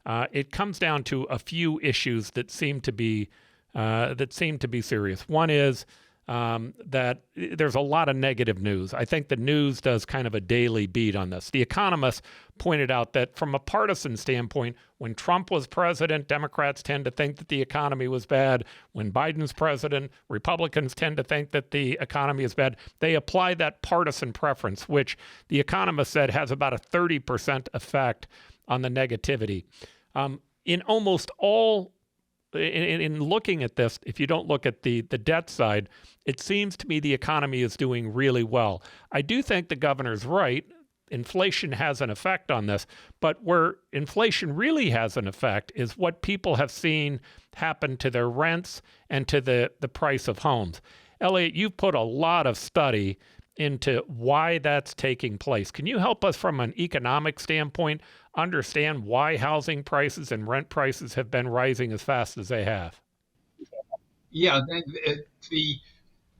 it comes down to a few issues that seem to be serious. One is that there's a lot of negative news. I think the news does kind of a daily beat on this. The Economist pointed out that from a partisan standpoint, when Trump was president, Democrats tend to think that the economy was bad. When Biden's president, Republicans tend to think that the economy is bad. They apply that partisan preference, which the Economist said has about a 30% effect on the negativity. In almost all, in looking at this, if you don't look at the debt side, it seems to me the economy is doing really well. I do think the governor's right. Inflation has an effect on this, but where inflation really has an effect is what people have seen happen to their rents and to the price of homes. Elliott, you've put a lot of study into why that's taking place. Can you help us from an economic standpoint understand why housing prices and rent prices have been rising as fast as they have? Yeah, the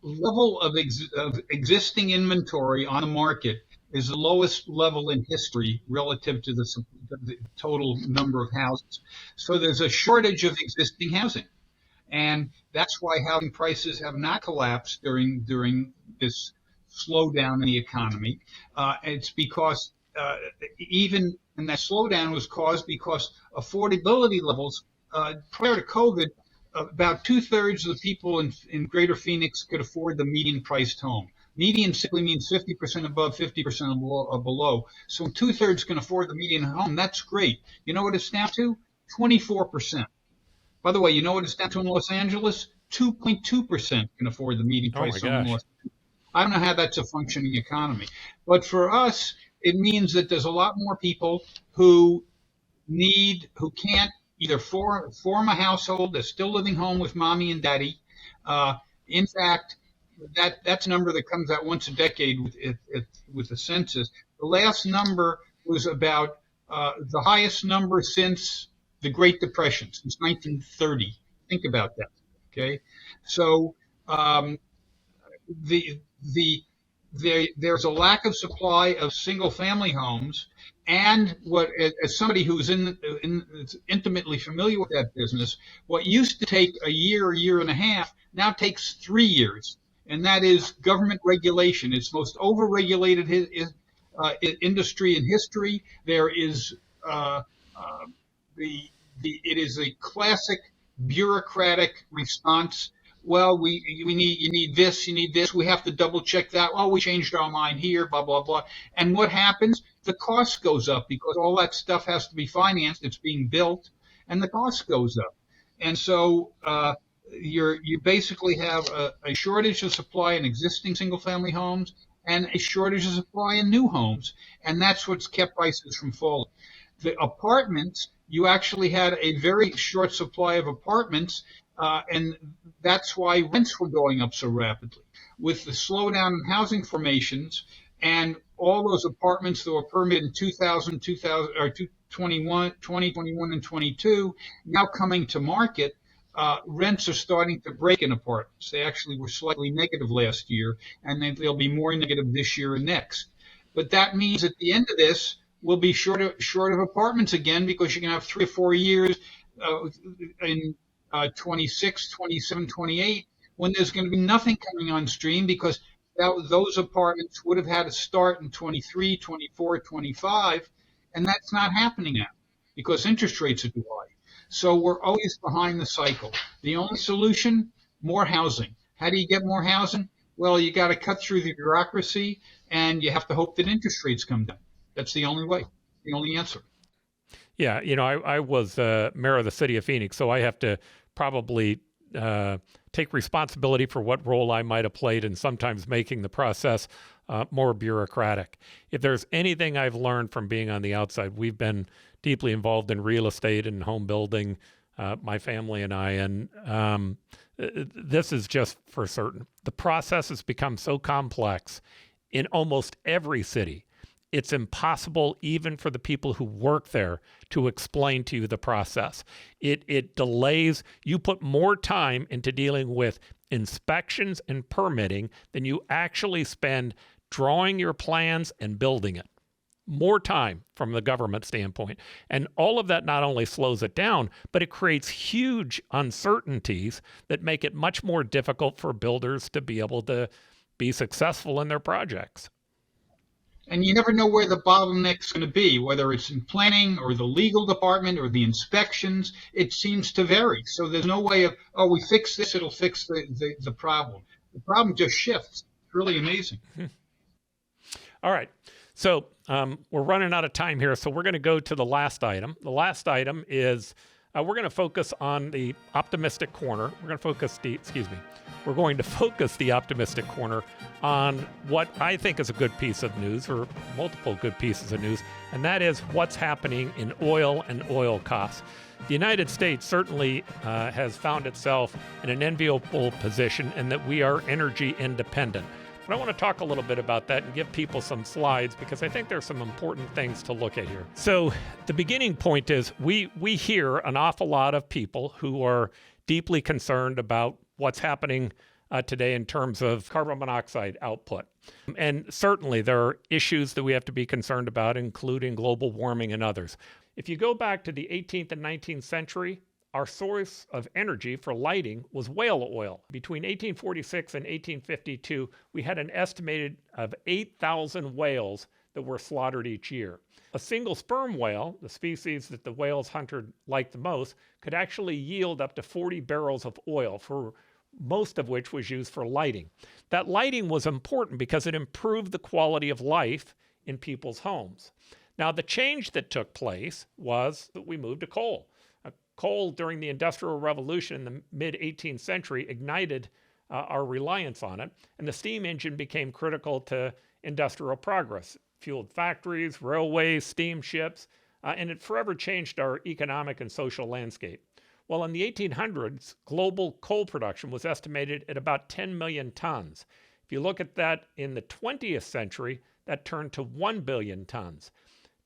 level of existing inventory on the market is the lowest level in history relative to the total number of houses. So there's a shortage of existing housing. And that's why housing prices have not collapsed during this slowdown in the economy. It's because even and that slowdown was caused because affordability levels prior to COVID, about 2/3 of the people in Greater Phoenix could afford the median priced home. Median simply means 50% above, 50% below. So 2/3 can afford the median home. That's great. You know what it's down to? 24%. By the way, you know what it's down to in Los Angeles? 2.2% can afford the median price home in Los Angeles. I don't know how that's a functioning economy. But for us, it means that there's a lot more people who can't either form a household. They're still living home with mommy and daddy. In fact, that's a number that comes out once a decade with the census. The last number was about the highest number since the Great Depression, since 1930. Think about that. Okay, so there's a lack of supply of single-family homes, and as somebody who's intimately familiar with that business, what used to take a year and a half now takes 3 years, and that is government regulation. It's the most overregulated industry in history. There is it is a classic bureaucratic response. Well, you need this, we have to double check that. Well, we changed our mind here, blah, blah, blah. And what happens? The cost goes up because all that stuff has to be financed. It's being built, and the cost goes up. And so you basically have a shortage of supply in existing single-family homes and a shortage of supply in new homes. And that's what's kept prices from falling. The apartments, you actually had a very short supply of apartments, and that's why rents were going up so rapidly. With the slowdown in housing formations and all those apartments that were permitted in 2021, and 22, now coming to market, rents are starting to break in apartments. They actually were slightly negative last year, and they'll be more negative this year and next. But that means at the end of this, we'll be short of apartments again, because you're going to have 3 or 4 years in 26, 27, 28, when there's going to be nothing coming on stream, because those apartments would have had to start in 23, 24, 25, and that's not happening now because interest rates are too high. So we're always behind the cycle. The only solution, more housing. How do you get more housing? Well, you got to cut through the bureaucracy, and you have to hope that interest rates come down. That's the only way, the only answer. Yeah, I was mayor of the city of Phoenix, so I have to probably take responsibility for what role I might have played in sometimes making the process more bureaucratic. If there's anything I've learned from being on the outside, we've been deeply involved in real estate and home building, my family and I, and this is just for certain. The process has become so complex in almost every city. It's impossible even for the people who work there to explain to you the process. It delays. You put more time into dealing with inspections and permitting than you actually spend drawing your plans and building it. More time from the government standpoint. And all of that not only slows it down, but it creates huge uncertainties that make it much more difficult for builders to be able to be successful in their projects. And you never know where the bottleneck's going to be, whether it's in planning or the legal department or the inspections. It seems to vary. So there's no way of, we fix this, it'll fix the problem. The problem just shifts. It's really amazing. All right. So we're running out of time here, so we're going to go to the last item. The last item is we're going to focus on the optimistic corner. We're going to focus the optimistic corner on what I think is a good piece of news, or multiple good pieces of news, and that is what's happening in oil and oil costs. The United States certainly has found itself in an enviable position in that we are energy independent. But I want to talk a little bit about that and give people some slides, because I think there's some important things to look at here. So the beginning point is we hear an awful lot of people who are deeply concerned about what's happening today in terms of carbon monoxide output. And certainly there are issues that we have to be concerned about, including global warming and others. If you go back to the 18th and 19th century, our source of energy for lighting was whale oil. Between 1846 and 1852, we had an estimated of 8,000 whales that were slaughtered each year. A single sperm whale, the species that the whales hunted liked the most, could actually yield up to 40 barrels of oil, for most of which was used for lighting. That lighting was important because it improved the quality of life in people's homes. Now, the change that took place was that we moved to coal. Coal during the Industrial Revolution in the mid-18th century ignited our reliance on it, and the steam engine became critical to industrial progress. Fueled factories, railways, steamships, and it forever changed our economic and social landscape. Well, in the 1800s, global coal production was estimated at about 10 million tons. If you look at that in the 20th century, that turned to 1 billion tons.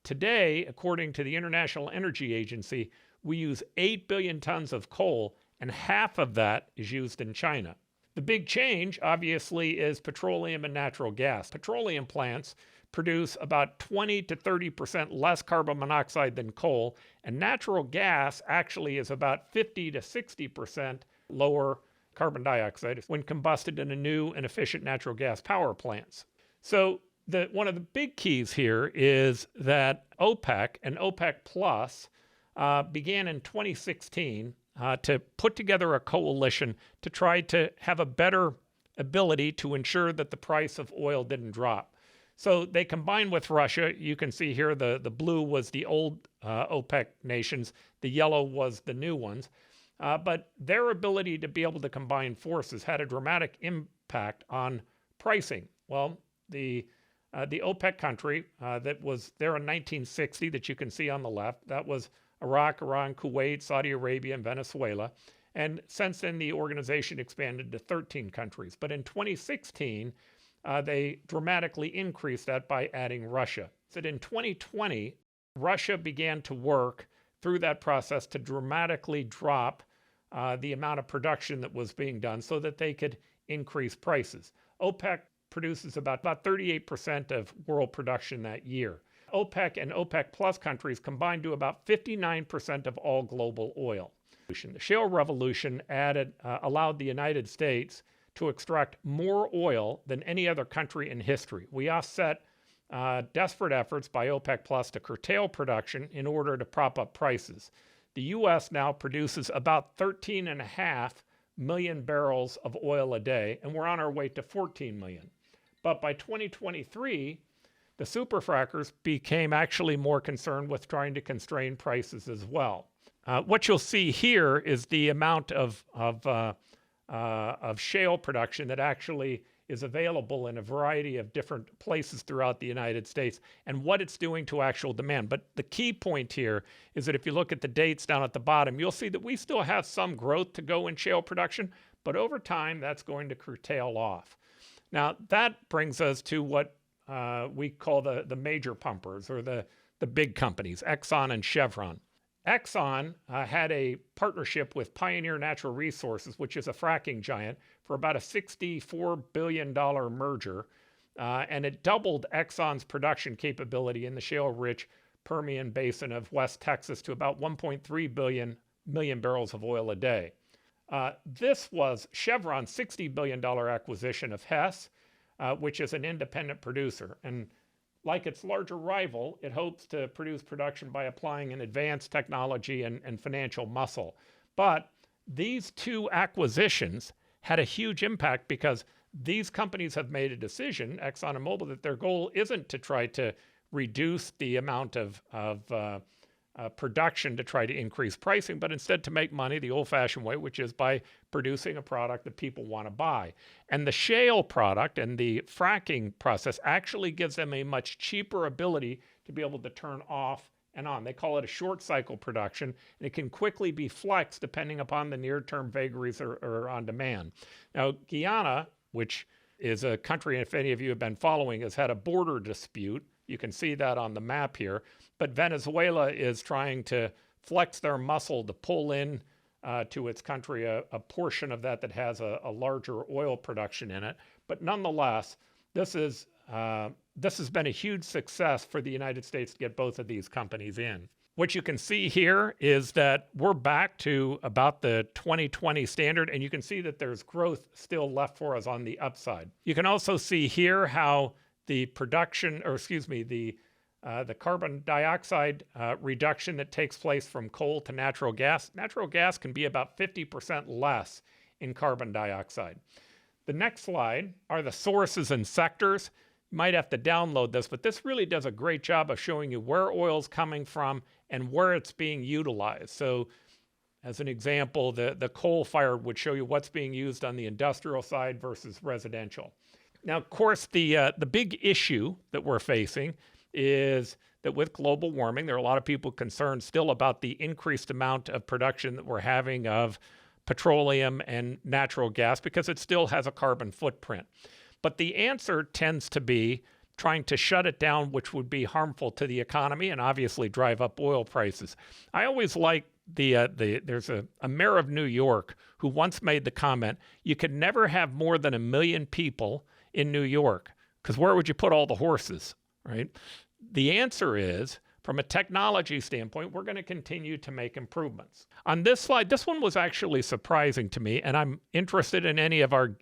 Today, according to the International Energy Agency, we use 8 billion tons of coal, and half of that is used in China. The big change, obviously, is petroleum and natural gas. Petroleum plants produce about 20 to 30% less carbon monoxide than coal, and natural gas actually is about 50 to 60% lower carbon dioxide when combusted in a new and efficient natural gas power plants. So one of the big keys here is that OPEC and OPEC Plus began in 2016 to put together a coalition to try to have a better ability to ensure that the price of oil didn't drop. So they combined with Russia. You can see here the blue was the old OPEC nations, the yellow was the new ones. But their ability to be able to combine forces had a dramatic impact on pricing. Well, the OPEC country that was there in 1960 that you can see on the left, that was Iraq, Iran, Kuwait, Saudi Arabia, and Venezuela. And since then, the organization expanded to 13 countries. But in 2016, they dramatically increased that by adding Russia. So in 2020, Russia began to work through that process to dramatically drop the amount of production that was being done so that they could increase prices. OPEC produces about 38% of world production that year. OPEC and OPEC Plus countries combined to about 59% of all global oil. The shale revolution allowed the United States to extract more oil than any other country in history. We offset desperate efforts by OPEC Plus to curtail production in order to prop up prices. The U.S. now produces about 13.5 million barrels of oil a day, and we're on our way to 14 million. But by 2023, the superfrackers became actually more concerned with trying to constrain prices as well. What you'll see here is the amount of shale production that actually is available in a variety of different places throughout the United States and what it's doing to actual demand. But the key point here is that if you look at the dates down at the bottom, you'll see that we still have some growth to go in shale production, but over time that's going to curtail off. Now that brings us to what we call the major pumpers, or the big companies, Exxon and Chevron. Exxon had a partnership with Pioneer Natural Resources, which is a fracking giant, for about a $64 billion merger, and it doubled Exxon's production capability in the shale-rich Permian Basin of West Texas to about 1.3 million barrels of oil a day. This was Chevron's $60 billion acquisition of Hess, which is an independent producer. And like its larger rival, it hopes to produce production by applying an advanced technology and financial muscle. But these two acquisitions had a huge impact because these companies have made a decision, Exxon and Mobil, that their goal isn't to try to reduce the amount of production to try to increase pricing, but instead to make money the old-fashioned way, which is by producing a product that people want to buy. And the shale product and the fracking process actually gives them a much cheaper ability to be able to turn off and on. They call it a short cycle production, and it can quickly be flexed depending upon the near-term vagaries or on demand. Now, Guyana, which is a country, if any of you have been following, has had a border dispute. You can see that on the map here. But Venezuela is trying to flex their muscle to pull in to its country a portion of that has a larger oil production in it. But nonetheless, this has been a huge success for the United States to get both of these companies in. What you can see here is that we're back to about the 2020 standard, and you can see that there's growth still left for us on the upside. You can also see here how the the carbon dioxide reduction that takes place from coal to natural gas. Natural gas can be about 50% less in carbon dioxide. The next slide are the sources and sectors. You might have to download this, but this really does a great job of showing you where oil's coming from and where it's being utilized. So as an example, the coal-fired would show you what's being used on the industrial side versus residential. Now, of course, the big issue that we're facing is that with global warming, there are a lot of people concerned still about the increased amount of production that we're having of petroleum and natural gas because it still has a carbon footprint. But the answer tends to be trying to shut it down, which would be harmful to the economy and obviously drive up oil prices. I always like there's a mayor of New York who once made the comment, you could never have more than 1 million people in New York, because where would you put all the horses, right? The answer is, from a technology standpoint, we're going to continue to make improvements. On this slide, this one was actually surprising to me, and I'm interested in any of our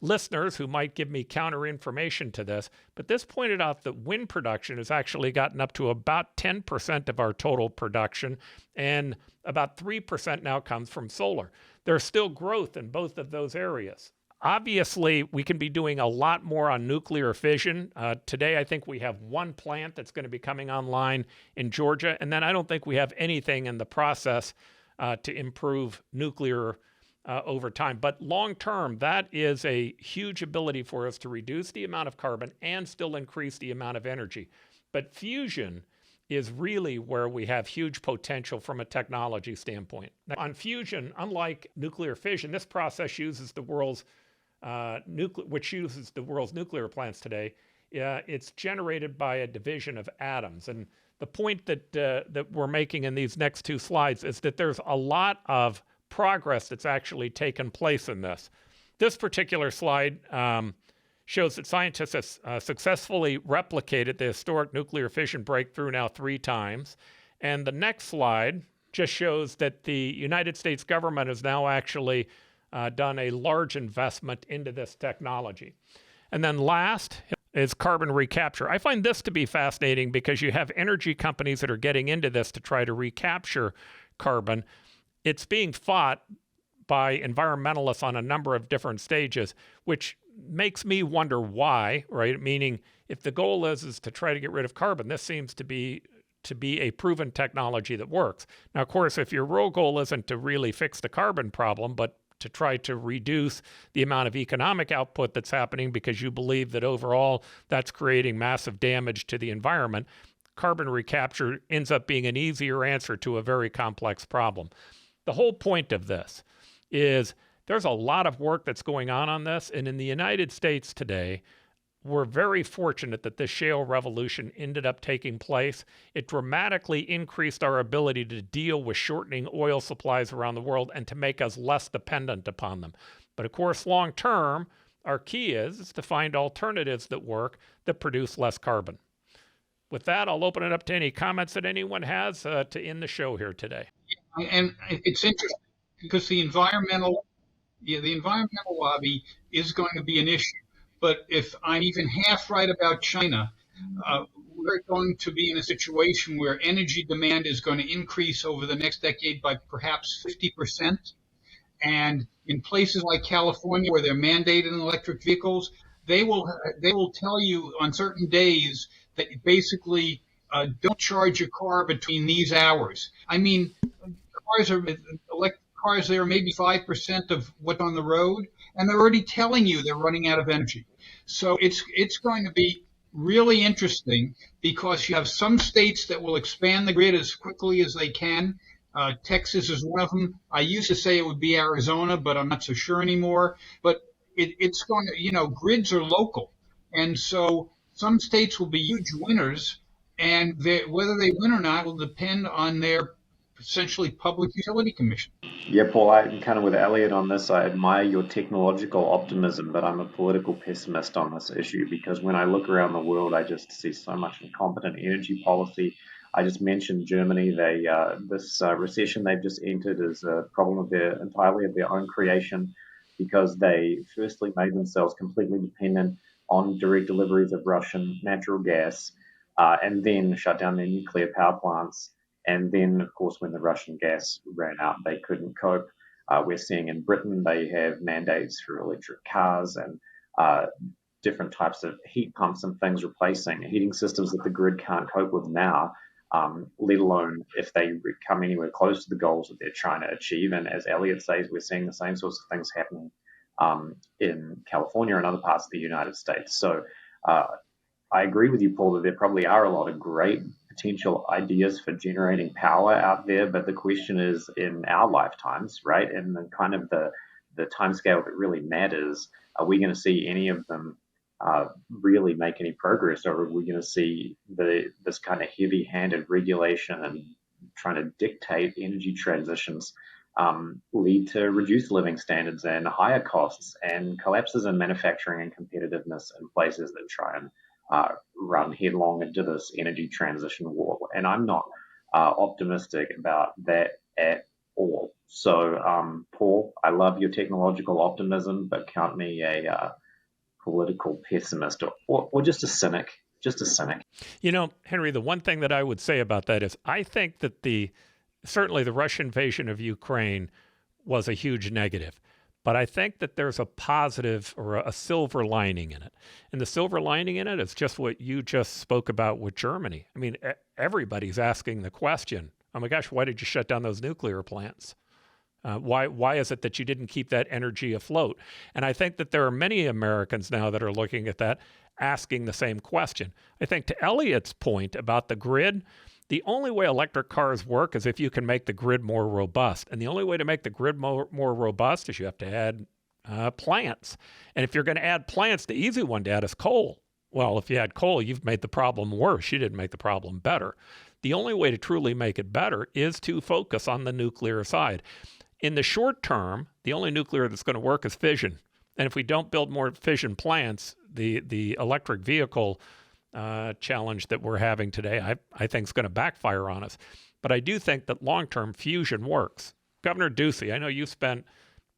listeners who might give me counter information to this, but this pointed out that wind production has actually gotten up to about 10% of our total production, and about 3% now comes from solar. There's still growth in both of those areas. Obviously, we can be doing a lot more on nuclear fission. Today, I think we have one plant that's going to be coming online in Georgia, and then I don't think we have anything in the process to improve nuclear over time. But long term, that is a huge ability for us to reduce the amount of carbon and still increase the amount of energy. But fusion is really where we have huge potential from a technology standpoint. Now, on fusion, unlike nuclear fission, this process uses the world's nuclear plants today. It's generated by a division of atoms. And the point that we're making in these next two slides is that there's a lot of progress that's actually taken place in this. This particular slide shows that scientists have successfully replicated the historic nuclear fission breakthrough now 3 times. And the next slide just shows that the United States government has now actually done a large investment into this technology. And then last is carbon recapture. I find this to be fascinating because you have energy companies that are getting into this to try to recapture carbon. It's being fought by environmentalists on a number of different stages, which makes me wonder why, right? Meaning, if the goal is to try to get rid of carbon, this seems to be a proven technology that works. Now, of course, if your real goal isn't to really fix the carbon problem, but to try to reduce the amount of economic output that's happening because you believe that overall that's creating massive damage to the environment, carbon recapture ends up being an easier answer to a very complex problem. The whole point of this is there's a lot of work that's going on this, and in the United States today, we're very fortunate that this shale revolution ended up taking place. It dramatically increased our ability to deal with shortening oil supplies around the world and to make us less dependent upon them. But of course, long term, our key is to find alternatives that work that produce less carbon. With that, I'll open it up to any comments that anyone has to end the show here today. And it's interesting because the environmental lobby is going to be an issue. But if I'm even half right about China, we're going to be in a situation where energy demand is going to increase over the next decade by perhaps 50%. And in places like California, where they're mandated in electric vehicles, they will tell you on certain days that basically don't charge your car between these hours. I mean, electric cars there are maybe 5% of what's on the road, and they're already telling you they're running out of energy. So it's going to be really interesting because you have some states that will expand the grid as quickly as they can. Texas is one of them. I used to say it would be Arizona, but I'm not so sure anymore. But it's going to, grids are local. And so some states will be huge winners, and whether they win or not will depend on their essentially public utility commission. Yeah, Paul, I'm kind of with Elliot on this. I admire your technological optimism, but I'm a political pessimist on this issue because when I look around the world, I just see so much incompetent energy policy. I just mentioned Germany. This recession they've just entered is a problem of entirely of their own creation because they firstly made themselves completely dependent on direct deliveries of Russian natural gas, and then shut down their nuclear power plants. And then, of course, when the Russian gas ran out, they couldn't cope. We're seeing in Britain they have mandates for electric cars and different types of heat pumps and things replacing heating systems that the grid can't cope with now, let alone if they come anywhere close to the goals that they're trying to achieve. And as Elliot says, we're seeing the same sorts of things happening in California and other parts of the United States. So I agree with you, Paul, that there probably are a lot of great potential ideas for generating power out there, but the question is in our lifetimes, right? And the kind of the timescale that really matters, are we going to see any of them really make any progress, or are we going to see this kind of heavy-handed regulation and trying to dictate energy transitions lead to reduced living standards and higher costs and collapses in manufacturing and competitiveness in places that try and run headlong into this energy transition war? And I'm not optimistic about that at all. So, Paul, I love your technological optimism, but count me a political pessimist or just a cynic. Just a cynic. You know, Henry, the one thing that I would say about that is I think that certainly the Russian invasion of Ukraine was a huge negative. But I think that there's a positive or a silver lining in it. And the silver lining in it is just what you just spoke about with Germany. I mean, everybody's asking the question, oh my gosh, why did you shut down those nuclear plants? Why is it that you didn't keep that energy afloat? And I think that there are many Americans now that are looking at that, asking the same question. I think to Elliott's point about the grid, the only way electric cars work is if you can make the grid more robust. And the only way to make the grid more robust is you have to add plants. And if you're going to add plants, the easy one to add is coal. Well, if you add coal, you've made the problem worse. You didn't make the problem better. The only way to truly make it better is to focus on the nuclear side. In the short term, the only nuclear that's going to work is fission. And if we don't build more fission plants, the electric vehicle challenge that we're having today, I think is going to backfire on us. But I do think that long-term fusion works. Governor Ducey, I know you spent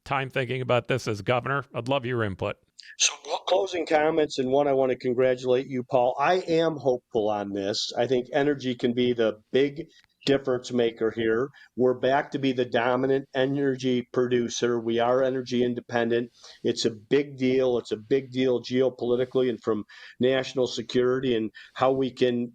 time thinking about this as governor. I'd love your input. So closing comments, and one, I want to congratulate you, Paul. I am hopeful on this. I think energy can be the big difference maker here. We're back to be the dominant energy producer. We are energy independent. It's a big deal. It's a big deal geopolitically and from national security and how we can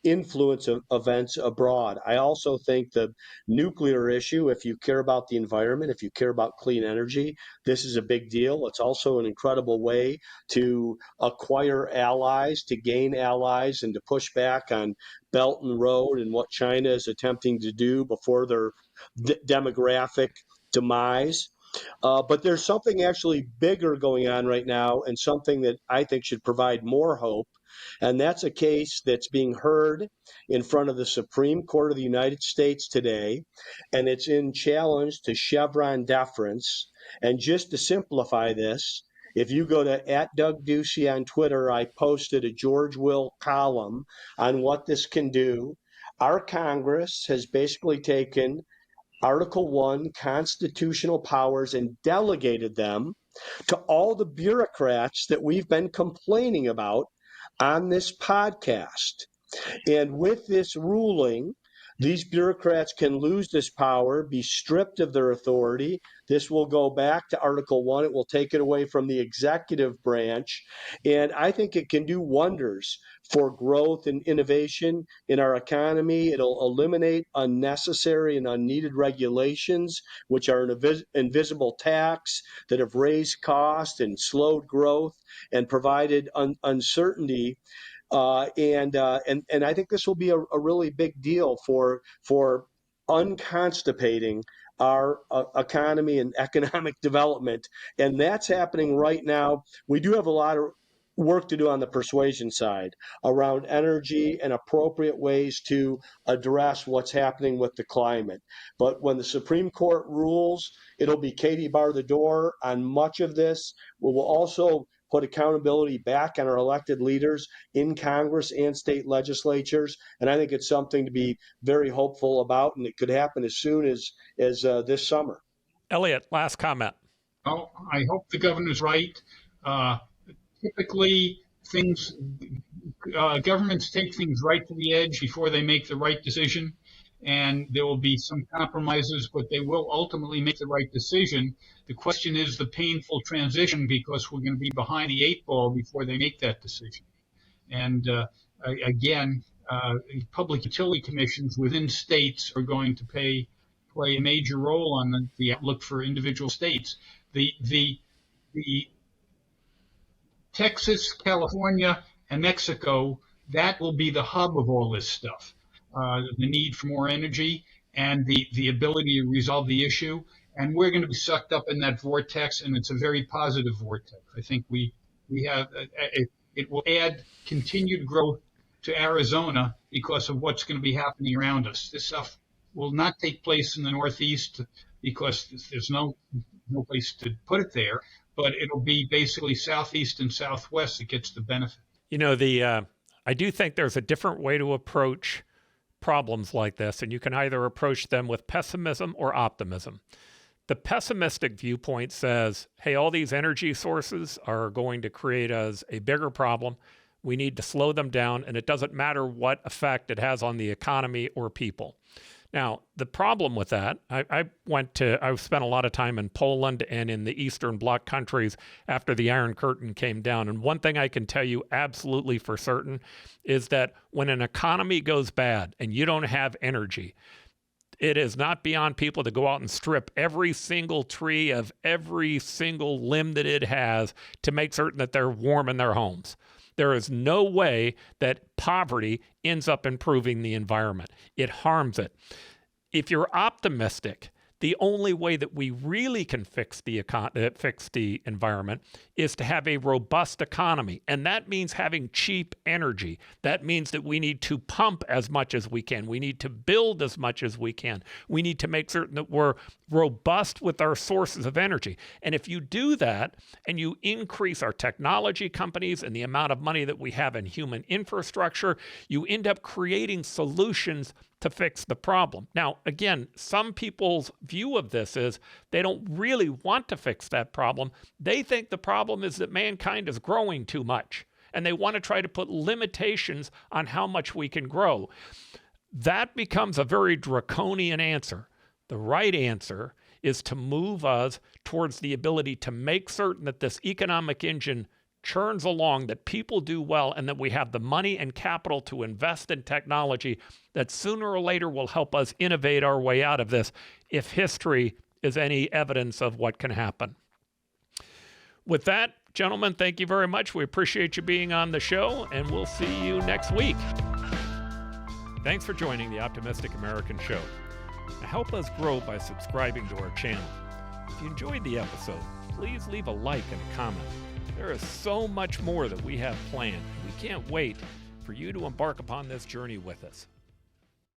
influence events abroad. I also think the nuclear issue, if you care about the environment, if you care about clean energy, this is a big deal. It's also an incredible way to acquire allies, to gain allies, and to push back on Belt and Road and what China is attempting to do before their demographic demise. But there's something actually bigger going on right now, and something that I think should provide more hope. And that's a case that's being heard in front of the Supreme Court of the United States today, and it's in challenge to Chevron deference. And just to simplify this, if you go to @Doug Ducey on Twitter, I posted a George Will column on what this can do. Our Congress has basically taken Article 1 constitutional powers and delegated them to all the bureaucrats that we've been complaining about on this podcast. And with this ruling, these bureaucrats can lose this power, be stripped of their authority. This will go back to Article 1. It will take it away from the executive branch. And I think it can do wonders for growth and innovation in our economy. It'll eliminate unnecessary and unneeded regulations, which are an invisible tax that have raised cost and slowed growth and provided uncertainty. And I think this will be a really big deal for unconstipating our economy and economic development. And that's happening right now. We do have a lot of work to do on the persuasion side around energy and appropriate ways to address what's happening with the climate. But when the Supreme Court rules, it'll be Katie bar the door on much of this. We will also put accountability back on our elected leaders in Congress and state legislatures. And I think it's something to be very hopeful about, and it could happen as soon as this summer. Elliott, last comment. Well, I hope the governor's right. Typically, governments take things right to the edge before they make the right decision, and there will be some compromises, but they will ultimately make the right decision. The question is the painful transition, because we're going to be behind the 8 ball before they make that decision. And again, public utility commissions within states are going to play a major role on the outlook for individual states. The Texas, California, and Mexico, that will be the hub of all this stuff. The need for more energy and the ability to resolve the issue. And we're going to be sucked up in that vortex, and it's a very positive vortex. I think we have it will add continued growth to Arizona because of what's going to be happening around us. This stuff will not take place in the Northeast because there's no place to put it there, but it'll be basically Southeast and Southwest that gets the benefit. You know, I do think there's a different way to approach problems like this, and you can either approach them with pessimism or optimism. The pessimistic viewpoint says, hey, all these energy sources are going to create us a bigger problem. We need to slow them down, and it doesn't matter what effect it has on the economy or people. Now, the problem with that, I spent a lot of time in Poland and in the Eastern Bloc countries after the Iron Curtain came down. And one thing I can tell you absolutely for certain is that when an economy goes bad and you don't have energy, it is not beyond people to go out and strip every single tree of every single limb that it has to make certain that they're warm in their homes. There is no way that poverty ends up improving the environment. It harms it. If you're optimistic, the only way that we really can fix the environment is to have a robust economy. And that means having cheap energy. That means that we need to pump as much as we can. We need to build as much as we can. We need to make certain that we're robust with our sources of energy. And if you do that and you increase our technology companies and the amount of money that we have in human infrastructure, you end up creating solutions to fix the problem. Now, again, some people's view of this is they don't really want to fix that problem. They think the problem is that mankind is growing too much, and they want to try to put limitations on how much we can grow. That becomes a very draconian answer. The right answer is to move us towards the ability to make certain that this economic engine churns along, that people do well, and that we have the money and capital to invest in technology that sooner or later will help us innovate our way out of this, if history is any evidence of what can happen. With that, gentlemen, thank you very much. We appreciate you being on the show, and we'll see you next week. Thanks for joining the Optimistic American Show. Now, help us grow by subscribing to our channel. If you enjoyed the episode, please leave a like and a comment. There is so much more that we have planned. We can't wait for you to embark upon this journey with us.